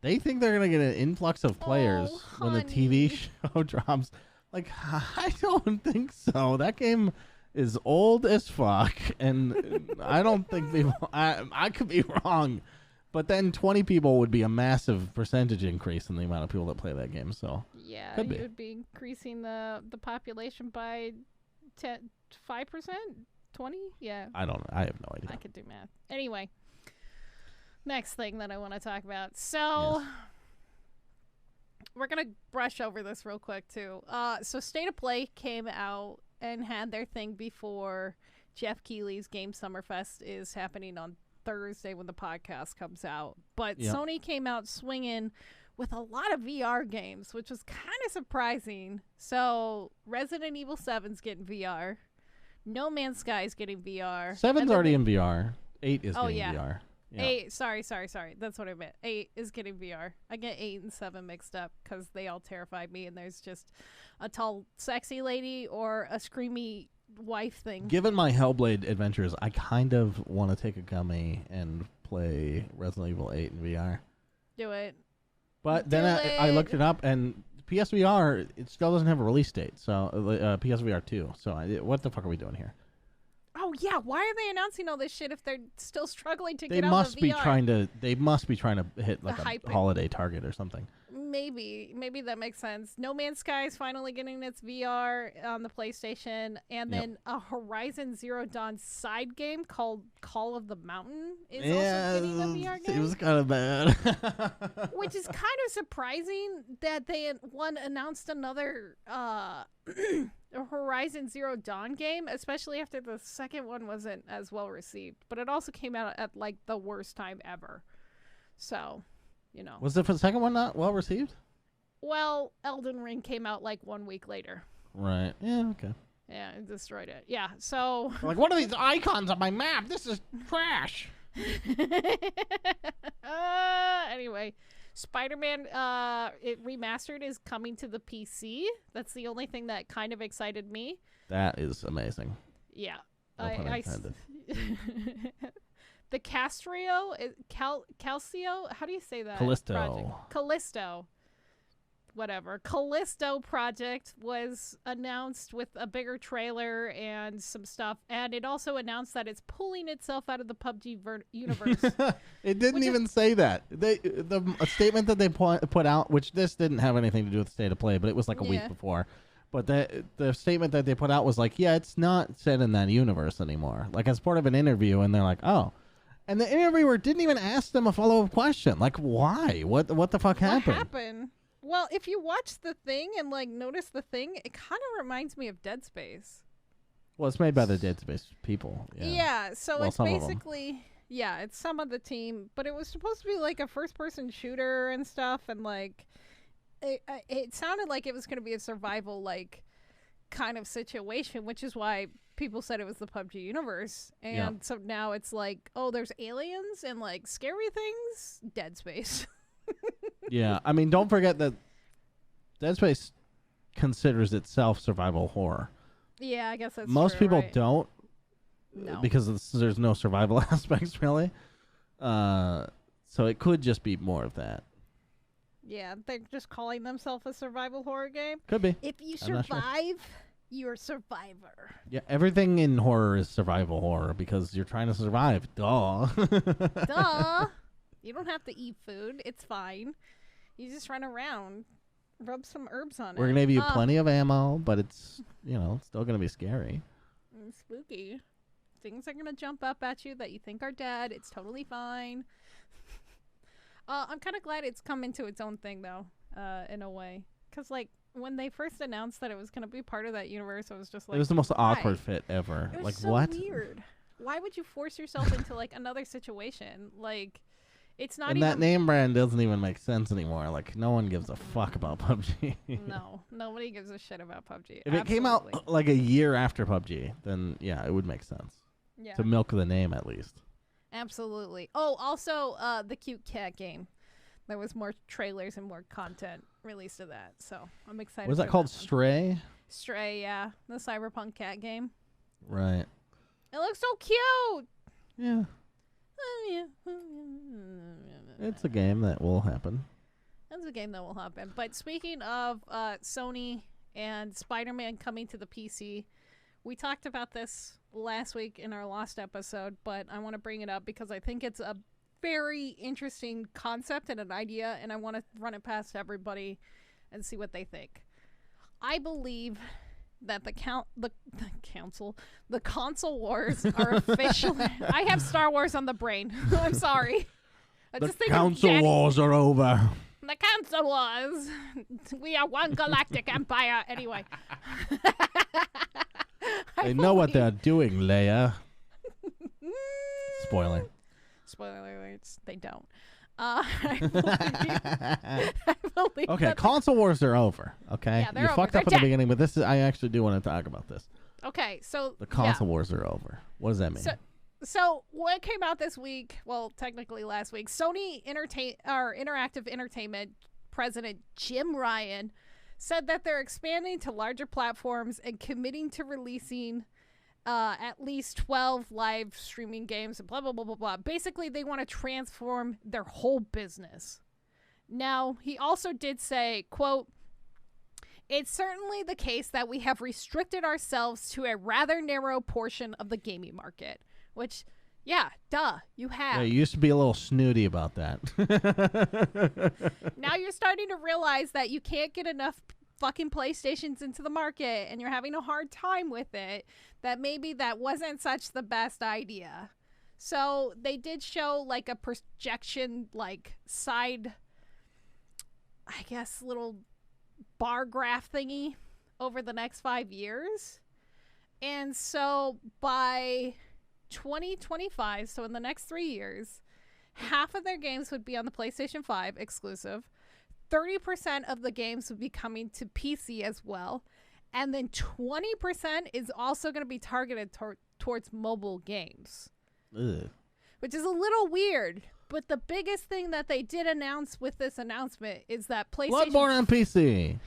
They think they're going to get an influx of players when the TV show drops. Like, I don't think so. That game is old as fuck. And I don't think people... I could be wrong. But then 20 people would be a massive percentage increase in the amount of people that play that game. So yeah, you would be increasing the population by 5%, 20. Yeah, I don't know. I have no idea. I could do math. Anyway, next thing that I want to talk about. So we're gonna brush over this real quick too. So State of Play came out and had their thing before Jeff Keighley's Game Summerfest is happening on Thursday when the podcast comes out. But Sony came out swinging with a lot of VR games, which was kind of surprising. So Resident Evil 7's getting VR. No Man's Sky is getting VR. 7's already in VR. 8 is getting VR. Yeah. 8, sorry. That's what I meant. 8 is getting VR. I get 8 and 7 mixed up because they all terrified me, and there's just a tall, sexy lady or a screamy wife thing. Given my Hellblade adventures, I kind of want to take a gummy and play Resident Evil 8 in VR. Do it. But then I looked it up, and PSVR, it still doesn't have a release date. So PSVR 2. So what the fuck are we doing here? Oh yeah, why are they announcing all this shit if they're still struggling to get out of the VR? They must be trying to hit like a holiday target or something. Maybe that makes sense. No Man's Sky is finally getting its VR on the PlayStation, and then a Horizon Zero Dawn side game called Call of the Mountain is also getting a VR game. It was kind of bad. Which is kind of surprising that they announced another Horizon Zero Dawn game, especially after the second one wasn't as well received. But it also came out at like the worst time ever. So, you know. Was the second one not well received? Well, Elden Ring came out like 1 week later. Right. Yeah, okay. Yeah, it destroyed it. Yeah, so... Like, what are these icons on my map? This is trash. Anyway, Spider-Man it remastered is coming to the PC. That's the only thing that kind of excited me. That is amazing. Yeah. No pun intended. The Castrio, Calcio, how do you say that? Callisto. Whatever. Callisto project was announced with a bigger trailer and some stuff, and it also announced that it's pulling itself out of the PUBG universe. It didn't even say that. A statement that they put out, which this didn't have anything to do with State of Play, but it was like a week before. But the statement that they put out was like, yeah, it's not set in that universe anymore. Like, as part of an interview, and they're like, oh. And the interviewer didn't even ask them a follow-up question. Like, why? What the fuck happened? What happened? Well, if you watch the thing and, like, notice the thing, it kind of reminds me of Dead Space. Well, it's made by the Dead Space people. Yeah, so it's basically... Yeah, it's some of the team, but it was supposed to be, like, a first-person shooter and stuff, and, like... It sounded like it was going to be a survival, like, kind of situation, which is why people said it was the PUBG universe. And so now it's like, oh, there's aliens and, like, scary things? Dead Space. Yeah, I mean, don't forget that Dead Space considers itself survival horror. Yeah, I guess that's Most true, people right? don't, because there's no survival aspects, really. So it could just be more of that. Yeah, they're just calling themselves a survival horror game. Could be. If you survive, you're a survivor. Yeah, everything in horror is survival horror because you're trying to survive. Duh. Duh. You don't have to eat food. It's fine. You just run around, rub some herbs on it. We're going to give you plenty of ammo, but it's, it's still going to be scary. Spooky. Things are going to jump up at you that you think are dead. It's totally fine. I'm kind of glad it's come into its own thing, though, in a way. Because, like, when they first announced that it was going to be part of that universe, I was just like, it was the most why? awkward fit ever. It was Like, so what? weird. Why would you force yourself into, like, another situation? Like, it's not And even... that name brand doesn't even make sense anymore. Like, no one gives a fuck about PUBG. No, nobody gives a shit about PUBG. If it came out, like, a year after PUBG, then, yeah, it would make sense. Yeah. To milk the name, at least. Absolutely. Oh, also, the cute cat game. There was more trailers and more content released of that, so I'm excited. Was that for called that one. Stray? Stray, yeah, the cyberpunk cat game. Right. It looks so cute. Yeah. It's a game that will happen. That's a game that will happen. But speaking of Sony and Spider-Man coming to the PC, we talked about this last week in our last episode, but I want to bring it up because I think it's a very interesting concept and an idea, and I want to run it past everybody and see what they think. I believe that the console wars are officially... I have Star Wars on the brain. I'm sorry. The console wars are over. The console wars. We are one galactic empire. Anyway. They know what they're doing, Leia. Spoiler. Spoiler alerts. They don't. I believe okay, console wars are over. Okay, yeah, you fucked up They're at the beginning, but this is, I actually do want to talk about this. Okay, so the console wars are over. What does that mean? So what came out this week? Well, technically last week. Sony Interactive Entertainment president Jim Ryan said that they're expanding to larger platforms and committing to releasing at least 12 live streaming games and blah, blah, blah, blah, blah. Basically, they want to transform their whole business. Now, he also did say, quote, "It's certainly the case that we have restricted ourselves to a rather narrow portion of the gaming market." Which, yeah, duh, you have. Yeah, you used to be a little snooty about that. Now you're starting to realize that you can't get enough fucking PlayStations into the market and you're having a hard time with it, that maybe that wasn't such the best idea. So they did show like a projection, like side, I guess, little bar graph thingy over the next 5 years. And so by 2025, so in the next 3 years, half of their games would be on the PlayStation 5 exclusive. 30% of the games would be coming to PC as well. And then 20% is also going to be targeted towards mobile games. Ugh. Which is a little weird. But the biggest thing that they did announce with this announcement is that PlayStation... Bloodborne on PC.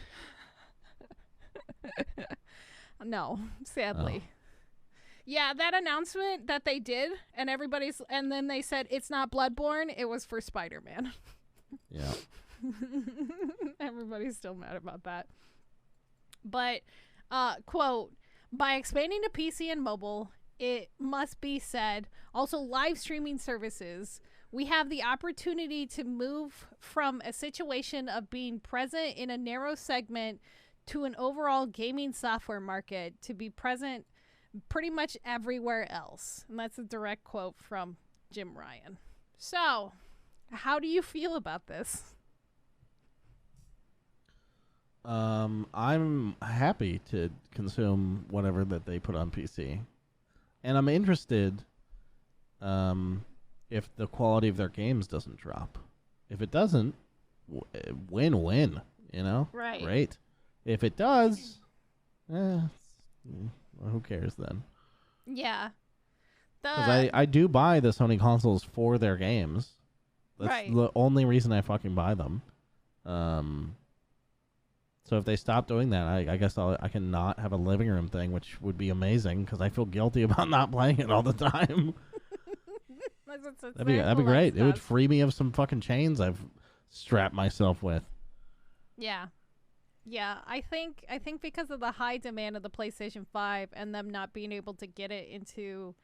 No, sadly. Oh. Yeah, that announcement that they did, and then they said it's not Bloodborne, it was for Spider-Man. Yeah. Everybody's still mad about that. But, quote, "By expanding to PC and mobile, it must be said, also live streaming services, we have the opportunity to move from a situation of being present in a narrow segment to an overall gaming software market to be present pretty much everywhere else." And that's a direct quote from Jim Ryan. So, how do you feel about this? I'm happy to consume whatever that they put on PC. And I'm interested if the quality of their games doesn't drop. If it doesn't, win-win, you know? Right. Great. If it does, who cares then? Yeah. Because I do buy the Sony consoles for their games. That's right. the only reason I fucking buy them. So if they stop doing that, I guess I can not have a living room thing, which would be amazing because I feel guilty about not playing it all the time. That'd be great. It would free me of some fucking chains I've strapped myself with. Yeah. Yeah, I think because of the high demand of the PlayStation 5 and them not being able to get it into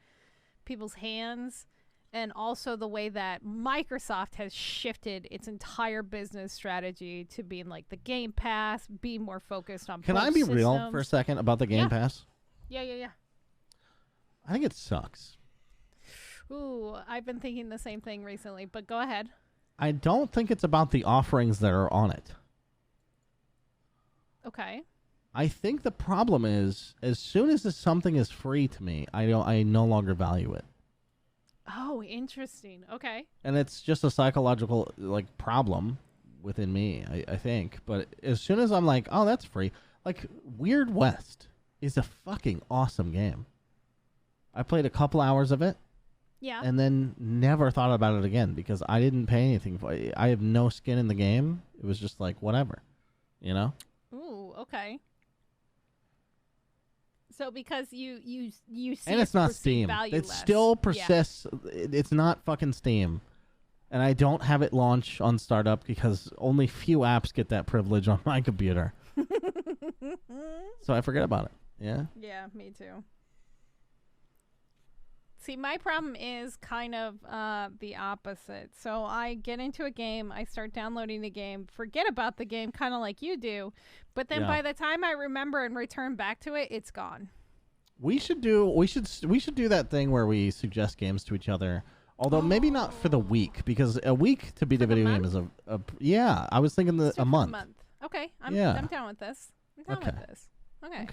people's hands, and also the way that Microsoft has shifted its entire business strategy to being like the Game Pass, being more focused on Can I be real for a second about the Game Pass? Yeah. I think it sucks. Ooh, I've been thinking the same thing recently, but go ahead. I don't think it's about the offerings that are on it. Okay. I think the problem is, as soon as something is free to me, I no longer value it. Oh, interesting. Okay. And it's just a psychological problem within me, I think. But as soon as I'm like, oh, that's free, like Weird West is a fucking awesome game. I played a couple hours of it. Yeah. And then never thought about it again because I didn't pay anything for it. I have no skin in the game. It was just like whatever, you know? Ooh, okay. So because you see, and it's not Steam. It still persists. Yeah. It's not fucking Steam, and I don't have it launch on startup because only few apps get that privilege on my computer. So I forget about it. Yeah. Yeah, me too. See, my problem is kind of the opposite. So I get into a game, I start downloading the game, forget about the game, kind of like you do. But then by the time I remember and return back to it, it's gone. We should do that thing where we suggest games to each other. Although maybe not for the week, because a week to beat a video game is a yeah. I was thinking a month. Okay, I'm down with this. I'm down with this. Okay.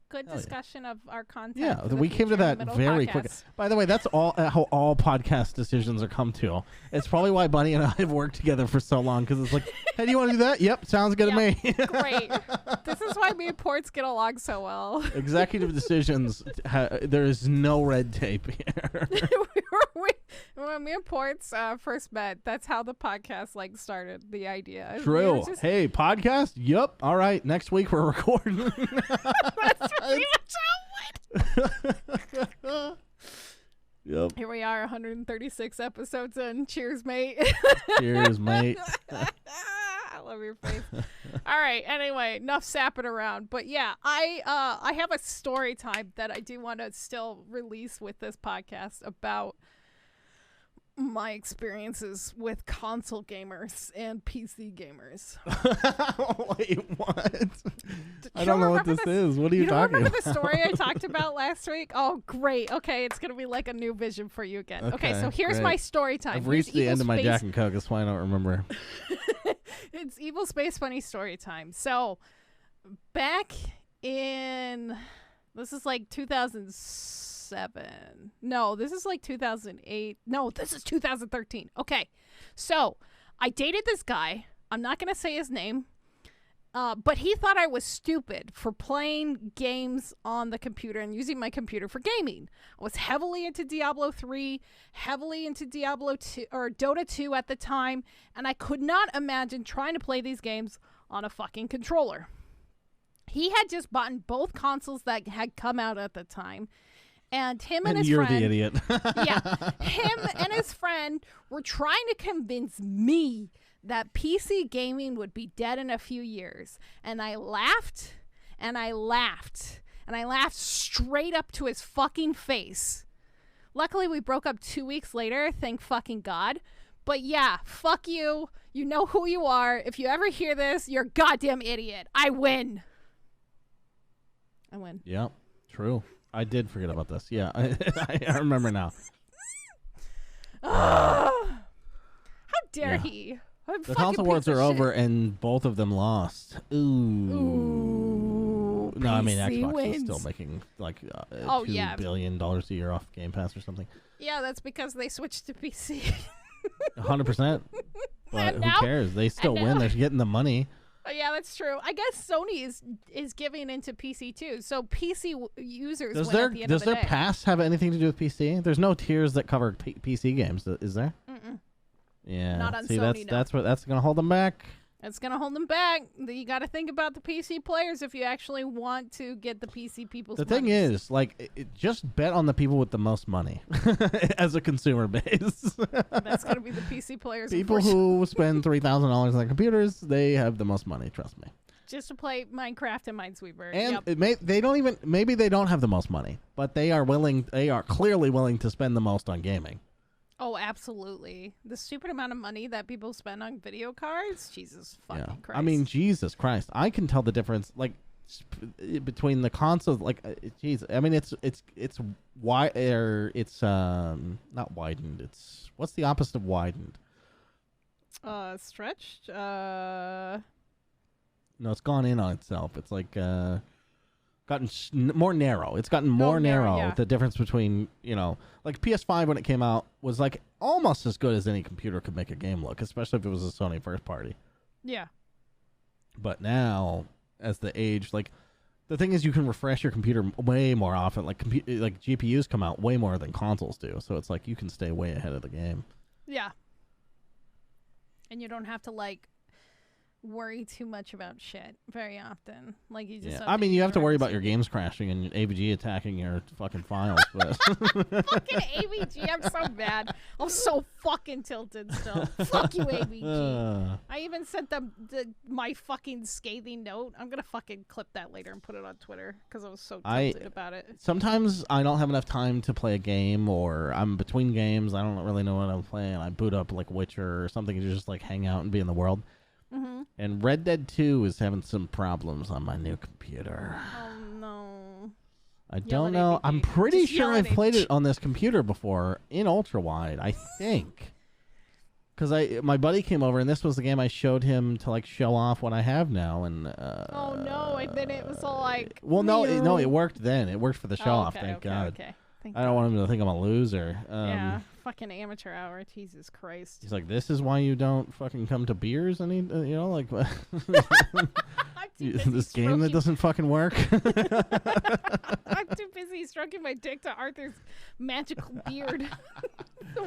Good Hell discussion of our content. Yeah, we came to that very quick. By the way, that's all how all podcast decisions are come to. It's probably why Bunny and I have worked together for so long, because it's like, hey, do you want to do that? Yep, sounds good to me. Great. This is why me and Portz get along so well. Executive decisions, there is no red tape here. When me and Portz first met, that's how the podcast started, the idea. True. Hey, podcast? Yep. All right, next week we're recording. That's pretty much how it went. Yep. Here we are, 136 episodes in. Cheers, mate. Cheers, mate. I love your face. All right. Anyway, enough sapping around. But yeah, I have a story time that I do want to still release with this podcast about my experiences with console gamers and PC gamers. Wait, what? I don't know what this is. What are you talking about? You remember the story I talked about last week? Oh, great. Okay, it's going to be like a new vision for you again. Okay, so here's my story time. I've reached the end of my Jack and Coke. That's why I don't remember. It's Evil Space Bunny story time. So, back in... This is like 2007. No, this is like 2008. No, this is 2013. Okay. So I dated this guy. I'm not going to say his name. But he thought I was stupid for playing games on the computer and using my computer for gaming. I was heavily into Diablo 3, heavily into Diablo 2 or Dota 2 at the time, and I could not imagine trying to play these games on a fucking controller. He had just bought both consoles that had come out at the time. And him and his friend... you're the idiot. Yeah. Him and his friend were trying to convince me that PC gaming would be dead in a few years. And I laughed, and I laughed, and I laughed straight up to his fucking face. Luckily, we broke up 2 weeks later, thank fucking God. But yeah, fuck you. You know who you are. If you ever hear this, you're a goddamn idiot. I win. I win. Yeah, true. I did forget about this. Yeah, I remember now. How dare he? The console wars are over, and both of them lost. Ooh. No, I mean Xbox is still making like $2 billion a year off Game Pass or something. Yeah, that's because they switched to PC. 100%. But who cares? They still win. They're getting the money. Yeah, that's true. I guess Sony is giving into PC too. So PC users does win at the end of the day. Does their pass have anything to do with PC? There's no tiers that cover PC games, is there? Mm-mm. Yeah. Not on Sony, that's going to hold them back. It's going to hold them back. You got to think about the PC players if you actually want to get the PC people's The thing is, just bet on the people with the most money as a consumer base. That's going to be the PC players. People who spend $3,000 on their computers, they have the most money, trust me. Just to play Minecraft and Minesweeper. And maybe they don't have the most money, but they are clearly willing to spend the most on gaming. Oh, absolutely. The stupid amount of money that people spend on video cards. Jesus fucking Christ. I mean, Jesus Christ. I can tell the difference, between the consoles. Jeez. I mean, it's not widened. What's the opposite of widened? Stretched. No, it's gone in on itself. It's like gotten more narrow. It's gotten more narrow. Yeah. The difference between, like PS5 when it came out was like almost as good as any computer could make a game look, especially if it was a Sony first party. Yeah. But now, as the age, like the thing is, you can refresh your computer way more often. Like like GPUs come out way more than consoles do, so it's like you can stay way ahead of the game. Yeah. And you don't have to like worry too much about shit very often. Like you just. Yeah. I mean, you have to worry about your games crashing and AVG attacking your fucking files, but fucking AVG, I'm so mad. I'm so fucking tilted still. Fuck you, AVG. I even sent them my fucking scathing note. I'm gonna fucking clip that later and put it on Twitter because I was so tilted about it. Sometimes I don't have enough time to play a game, or I'm between games. I don't really know what I'm playing. I boot up like Witcher or something to just like hang out and be in the world. Mm-hmm. And Red Dead 2 is having some problems on my new computer. Oh, no. I don't know. I'm pretty sure I've played it on this computer before in ultra-wide, I think. Because my buddy came over, and this was the game I showed him to, like, show off what I have now. And oh, no. And then it was all like... Well, no, it worked then. It worked for the show-off, thank God. Okay. I don't want him to think I'm a loser. Yeah, fucking amateur hour. Jesus Christ. He's like, this is why you don't fucking come to beers? Any, like... this game that doesn't fucking work? I'm too busy stroking my dick to Arthur's magical beard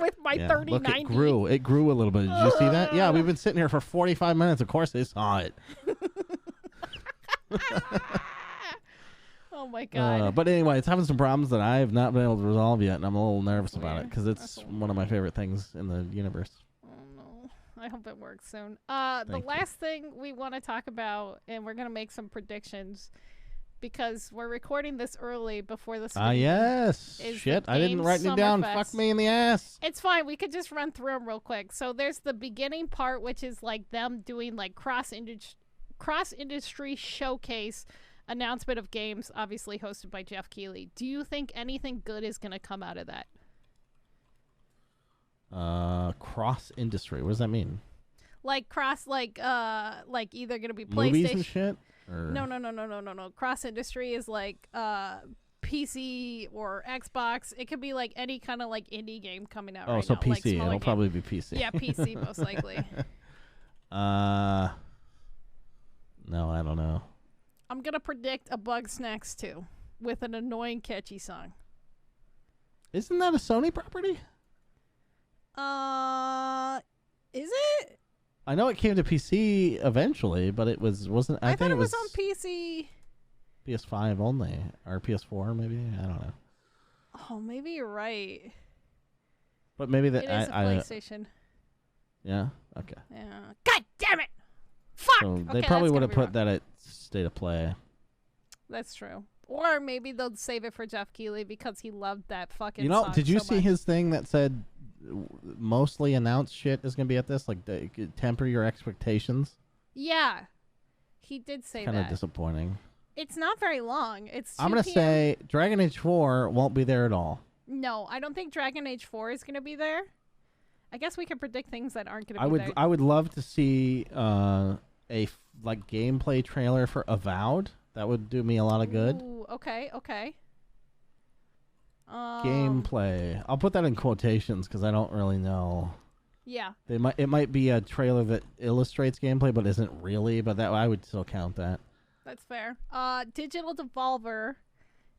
with my 3090. Look, it grew a little bit. Did you see that? Yeah, we've been sitting here for 45 minutes. Of course they saw it. Oh my God. But anyway, it's having some problems that I have not been able to resolve yet, and I'm a little nervous about it because it's one of my favorite things in the universe. Oh no. I hope it works soon. The last thing we want to talk about, and we're going to make some predictions because we're recording this early before the stream. Yes. Shit, I didn't write it down. Fuck me in the ass. It's fine. We could just run through them real quick. So there's the beginning part, which is like them doing like cross-industry showcase announcement of games, obviously hosted by Jeff Keighley. Do you think anything good is going to come out of that? Cross industry. What does that mean? Like cross, like either going to be PlayStation. Movies and shit? Or... No. Cross industry is like PC or Xbox. It could be like any kind of like indie game coming out. Oh, so now, PC. like It'll probably be PC. Yeah, PC most likely. No, I don't know. I'm gonna predict a Bug Snacks 2 with an annoying, catchy song. Isn't that a Sony property? Is it? I know it came to PC eventually, but it wasn't. I thought think it was on PC. PS5 only, or PS4 maybe. I don't know. Oh, maybe you're right. But maybe that it is a PlayStation. Yeah. Okay. Yeah. God damn it! Fuck. So they probably would have put that at State of Play. That's true. Or maybe they'll save it for Jeff Keighley because he loved that fucking song did you so see much. his thing that said mostly announced shit is going to be at this? Like, temper your expectations? Yeah. He did say that. Kind of disappointing. It's not very long. It's 2 I'm going to say Dragon Age 4 won't be there at all. No, I don't think Dragon Age 4 is going to be there. I guess we can predict things that aren't going to be there. I would love to see a gameplay trailer for Avowed. That would do me a lot of good. Ooh, okay. Gameplay. I'll put that in quotations because I don't really know. Yeah. It might be a trailer that illustrates gameplay but isn't really, but that I would still count that. That's fair. Digital Devolver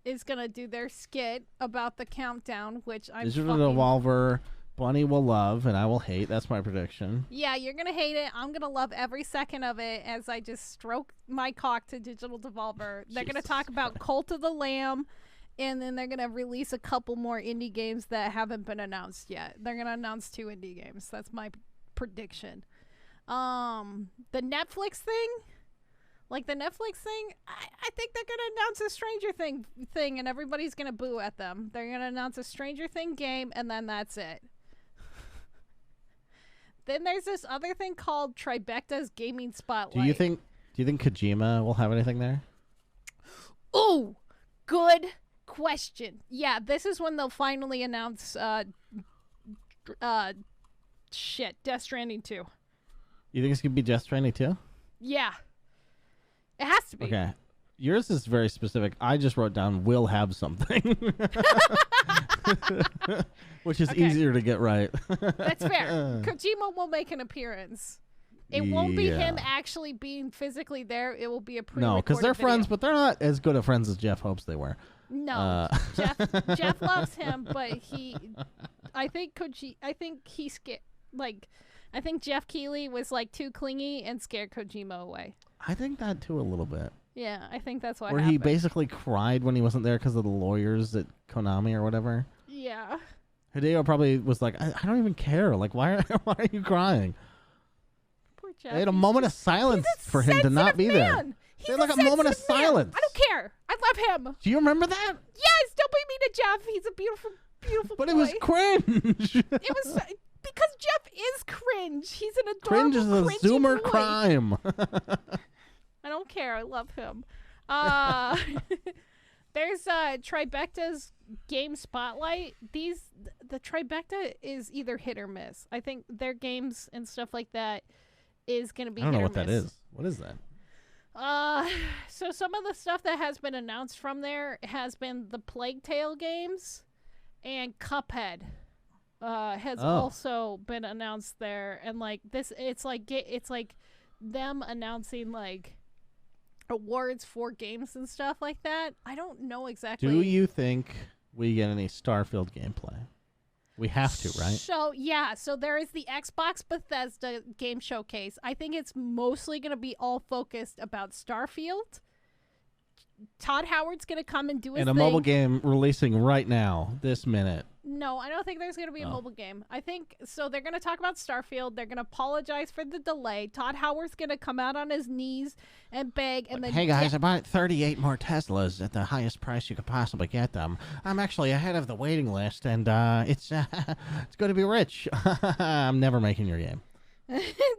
is going to do their skit about the countdown, which I'm Digital Devolver, Bunny will love and I will hate. That's my prediction. Yeah, you're going to hate it. I'm going to love every second of it as I just stroke my cock to Digital Devolver. They're going to talk about Cult of the Lamb, and then they're going to release a couple more indie games that haven't been announced yet. They're going to announce 2 indie games. That's my prediction. The Netflix thing? I think they're going to announce a Stranger thing, and everybody's going to boo at them. They're going to announce a Stranger Thing game, and then that's it. Then there's this other thing called Tribeca's Gaming Spotlight. Do you think Kojima will have anything there? Ooh, good question. Yeah, this is when they'll finally announce Death Stranding 2. You think it's going to be Death Stranding too? Yeah. It has to be. Okay. Yours is very specific. I just wrote down will have something. Which is easier to get right. That's fair. Kojima will make an appearance. It won't be him actually being physically there. It will be a pre-recorded No, because they're video. friends, but they're not as good of friends as Jeff hopes they were. No, Jeff loves him, but I think he's scared. Like, I think Jeff Keighley was like too clingy and scared Kojima away. I think that too a little bit. Yeah, I think that's what Where happened. he basically cried when he wasn't there because of the lawyers at Konami or whatever. Yeah. Hideo probably was like, I don't even care. Like, why are you crying? Poor Jeff. They had a moment of silence for him to not be there. He's They had like a moment of silence. I don't care. I love him. Do you remember that? Yes, don't be mean to Jeff. He's a beautiful, beautiful But boy. it was cringe. It was because Jeff is cringe. He's an Cringe adorable, is a Zoomer boy. crime. I don't care. I love him. There's Tribeca's Game Spotlight. The Tribeca is either hit or miss. I think their games and stuff like that is going to be I don't hit know or what that miss. is. What is that? So some of the stuff that has been announced from there has been the Plague Tale games and Cuphead. Has also been announced there, and like this, it's like them announcing like awards for games and stuff like that. I don't know exactly. Do you think we get any Starfield gameplay? We have to, right? So there is the Xbox Bethesda game showcase. I think it's mostly going to be all focused about Starfield. Todd Howard's going to come and do his And a thing. mobile game releasing right now, this minute. No, I don't think there's going to be a mobile game. I think, so they're going to talk about Starfield. They're going to apologize for the delay. Todd Howard's going to come out on his knees and beg. And then Hey guys, I bought 38 more Teslas at the highest price you could possibly get them. I'm actually ahead of the waiting list, and it's going to be rich. I'm never making your game.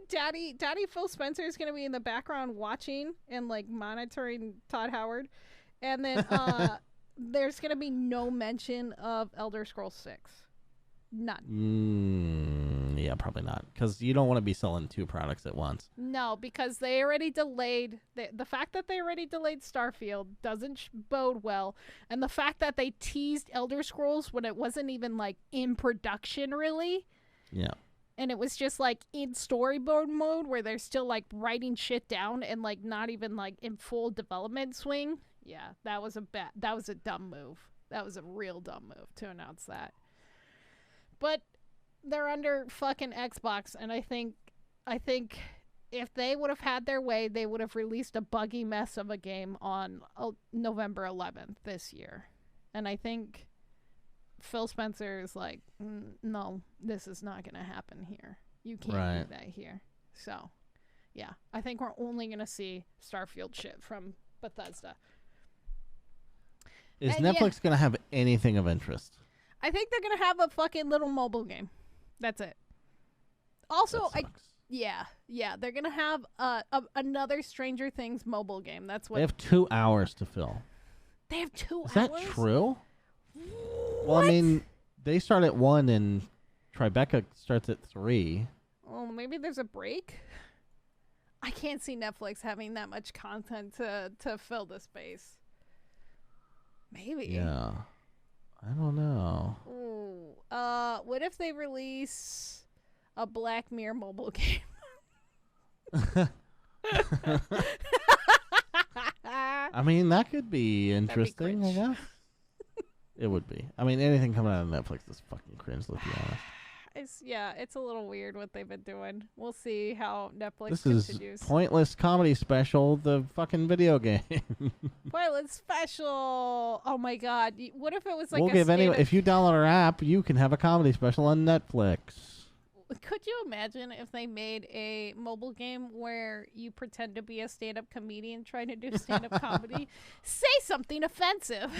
Daddy Phil Spencer is going to be in the background watching and like monitoring Todd Howard. And then there's going to be no mention of Elder Scrolls 6. None. Yeah, probably not. Because you don't want to be selling two products at once. No, because they already delayed. The fact that they already delayed Starfield doesn't bode well. And the fact that they teased Elder Scrolls when it wasn't even like in production really. Yeah. And it was just like in storyboard mode where they're still like writing shit down and like not even like in full development swing. Yeah, that was a dumb move. That was a real dumb move to announce that. But they're under fucking Xbox, and I think if they would have had their way, they would have released a buggy mess of a game on November 11th this year. And I think Phil Spencer is like, no, this is not going to happen here. You can't do that here. So, yeah, I think we're only going to see Starfield shit from Bethesda. Is Netflix going to have anything of interest? I think they're going to have a fucking little mobile game. That's it. Also, they're going to have another Stranger Things mobile game. That's what they have 2 hours to fill. They have 2 hours? Is that true? What? Well, I mean, they start at 1 and Tribeca starts at 3. Oh, maybe there's a break? I can't see Netflix having that much content to fill the space. Maybe. Yeah. I don't know. Ooh. What if they release a Black Mirror mobile game? I mean, that could be interesting, I guess. It would be. I mean, anything coming out of Netflix is fucking cringe, let's be honest. It's a little weird what they've been doing. We'll see how Netflix continues. continues. Is Pointless Comedy Special, the fucking video game. Pointless Special. Oh my god. What if it was like if you download our app, you can have a comedy special on Netflix. Could you imagine if they made a mobile game where you pretend to be a stand-up comedian trying to do stand-up comedy? Say something offensive.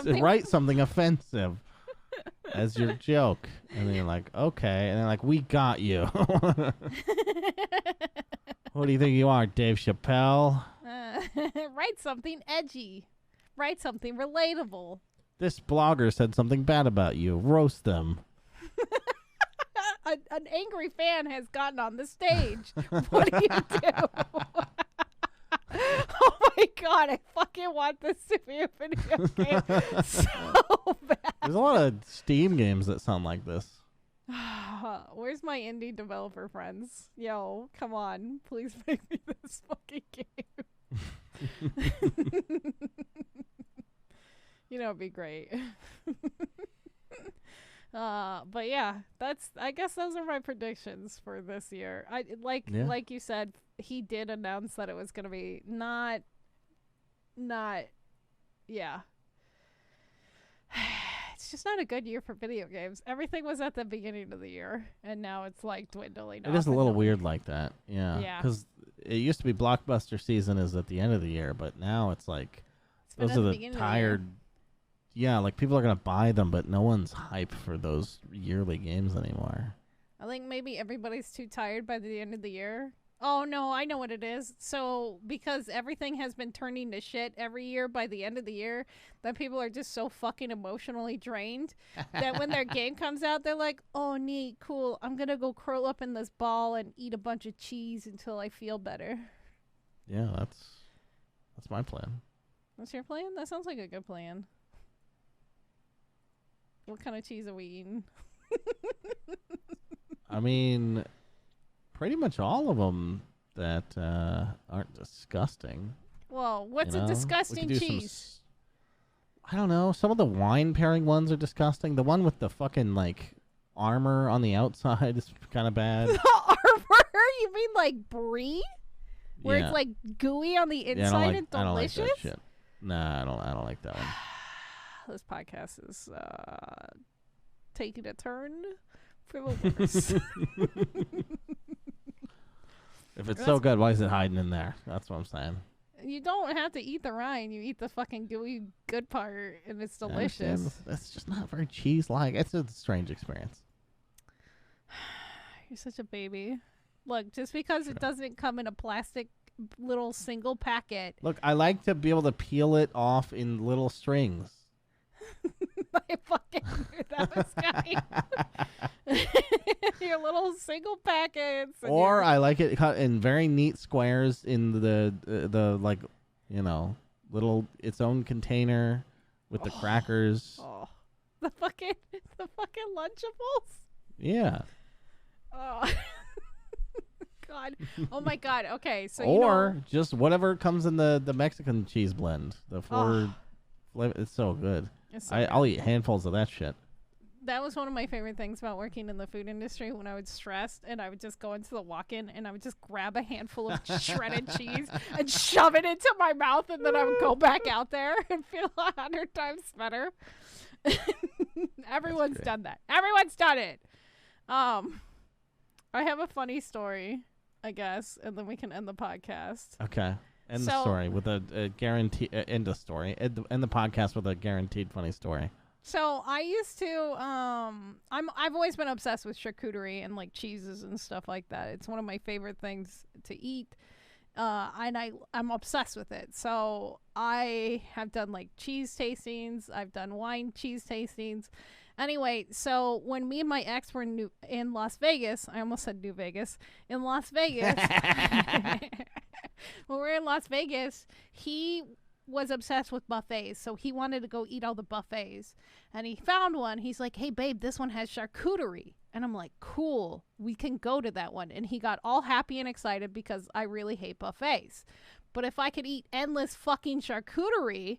Write something offensive as your joke. And then you're like, okay. And they're like, we got you. What do you think you are, Dave Chappelle? Write something edgy. Write something relatable. This blogger said something bad about you. Roast them. an angry fan has gotten on the stage. What do you do? Oh my god, I fucking want this to be a video game so bad. There's a lot of Steam games that sound like this. Where's my indie developer friends? Yo, come on. Please make me this fucking game. You know, it'd be great. But yeah, I guess those are my predictions for this year. Like you said, he did announce that it was gonna be not yeah. It's just not a good year for video games. Everything was at the beginning of the year, and now it's like dwindling off. It is a little weird like that. Yeah. Yeah. Because it used to be blockbuster season is at the end of the year, but now it's like those are the tired. Yeah, like people are gonna buy them, but no one's hyped for those yearly games anymore. I think maybe everybody's too tired by the end of the year. Oh no, I know what it is. So because everything has been turning to shit every year by the end of the year, that people are just so fucking emotionally drained that when their game comes out, they're like, "Oh, neat, cool. I'm gonna go curl up in this ball and eat a bunch of cheese until I feel better." Yeah, that's my plan. What's your plan? That sounds like a good plan. What kind of cheese are we eating? I mean, pretty much all of them that aren't disgusting. Well, what's a disgusting cheese? I don't know. Some of the wine pairing ones are disgusting. The one with the fucking like armor on the outside is kind of bad. The armor? You mean like brie? Where it's like gooey on the inside and delicious? I don't like that shit. Nah, I don't like that one. This podcast is taking a turn for the worse. If it's so good, why is it hiding in there? That's what I'm saying. You don't have to eat the rind. You eat the fucking gooey good part, and it's delicious. That's just not very cheese-like. It's a strange experience. You're such a baby. Look, just because it doesn't come in a plastic little single packet. Look, I like to be able to peel it off in little strings. I fucking knew that was coming. Your little single packets. Or I like it cut in very neat squares in the like, you know, little its own container with the crackers. Oh, the fucking Lunchables. Yeah. Oh. God. Oh my God. Okay, so or just whatever comes in the Mexican cheese blend. The four flavor. It's so good. I'll eat handfuls of that shit. That was one of my favorite things about working in the food industry when I was stressed and I would just go into the walk-in and I would just grab a handful of shredded cheese and shove it into my mouth, and then I would go back out there and feel 100 times better. Everyone's done that. Everyone's done it. I have a funny story, I guess, and then we can end the podcast. Okay. End the story with a guarantee. End the story. End the podcast with a guaranteed funny story. So I used to. I've always been obsessed with charcuterie and like cheeses and stuff like that. It's one of my favorite things to eat, and I'm obsessed with it. So I have done like cheese tastings. I've done wine cheese tastings. Anyway, so when me and my ex were in Las Vegas, I almost said New Vegas. In Las Vegas. When we were in Las Vegas, he was obsessed with buffets, so he wanted to go eat all the buffets. And he found one. He's like, "Hey, babe, this one has charcuterie." And I'm like, "Cool, we can go to that one." And he got all happy and excited because I really hate buffets. But if I could eat endless fucking charcuterie,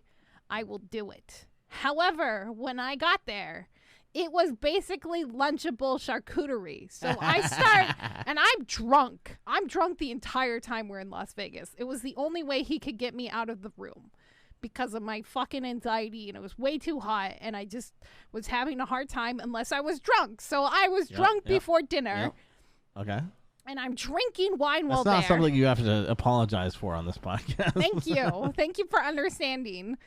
I will do it. However, when I got there, it was basically Lunchable charcuterie. So I start, and I'm drunk. I'm drunk the entire time we're in Las Vegas. It was the only way he could get me out of the room because of my fucking anxiety, and it was way too hot, and I just was having a hard time unless I was drunk. So I was drunk before dinner. Okay. And I'm drinking wine while there. That's not something you have to apologize for on this podcast. Thank you. Thank you for understanding.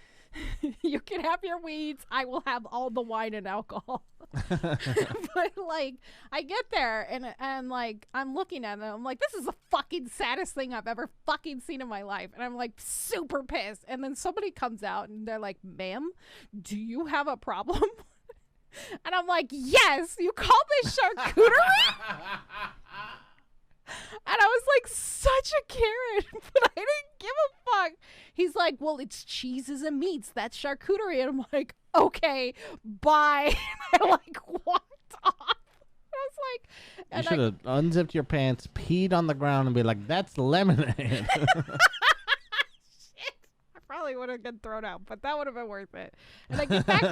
You can have your weeds. I will have all the wine and alcohol. But like, I get there and like, I'm looking at it. I'm like, this is the fucking saddest thing I've ever fucking seen in my life. And I'm like super pissed. And then somebody comes out and they're like, "Ma'am, do you have a problem?" And I'm like, yes, you call this charcuterie? And I was like, such a Karen, but I didn't give a fuck. He's like, well, it's cheeses and meats. That's charcuterie. And I'm like, okay, bye. And I like walked off. I was like, you should have unzipped your pants, peed on the ground, and be like, that's lemonade. Shit. I probably would have been thrown out, but that would have been worth it. And I get back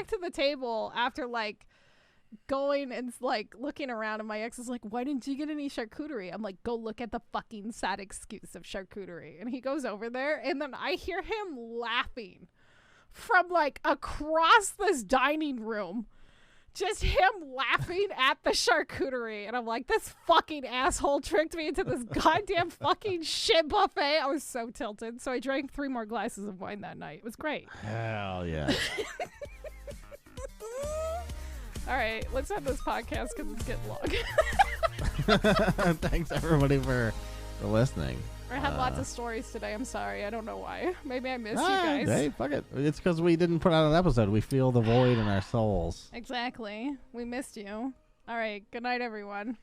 to the table after like going and like looking around, and my ex is like, why didn't you get any charcuterie? I'm like, go look at the fucking sad excuse of charcuterie. And he goes over there, and then I hear him laughing from like across this dining room. Just him laughing at the charcuterie. And I'm like, this fucking asshole tricked me into this goddamn fucking shit buffet. I was so tilted. So I drank 3 more glasses of wine that night. It was great. Hell yeah. All right, let's end this podcast because it's getting long. Thanks, everybody, for listening. I had lots of stories today. I'm sorry. I don't know why. Maybe I missed you guys. Hey, fuck it. It's because we didn't put out an episode. We feel the void in our souls. Exactly. We missed you. All right. Good night, everyone.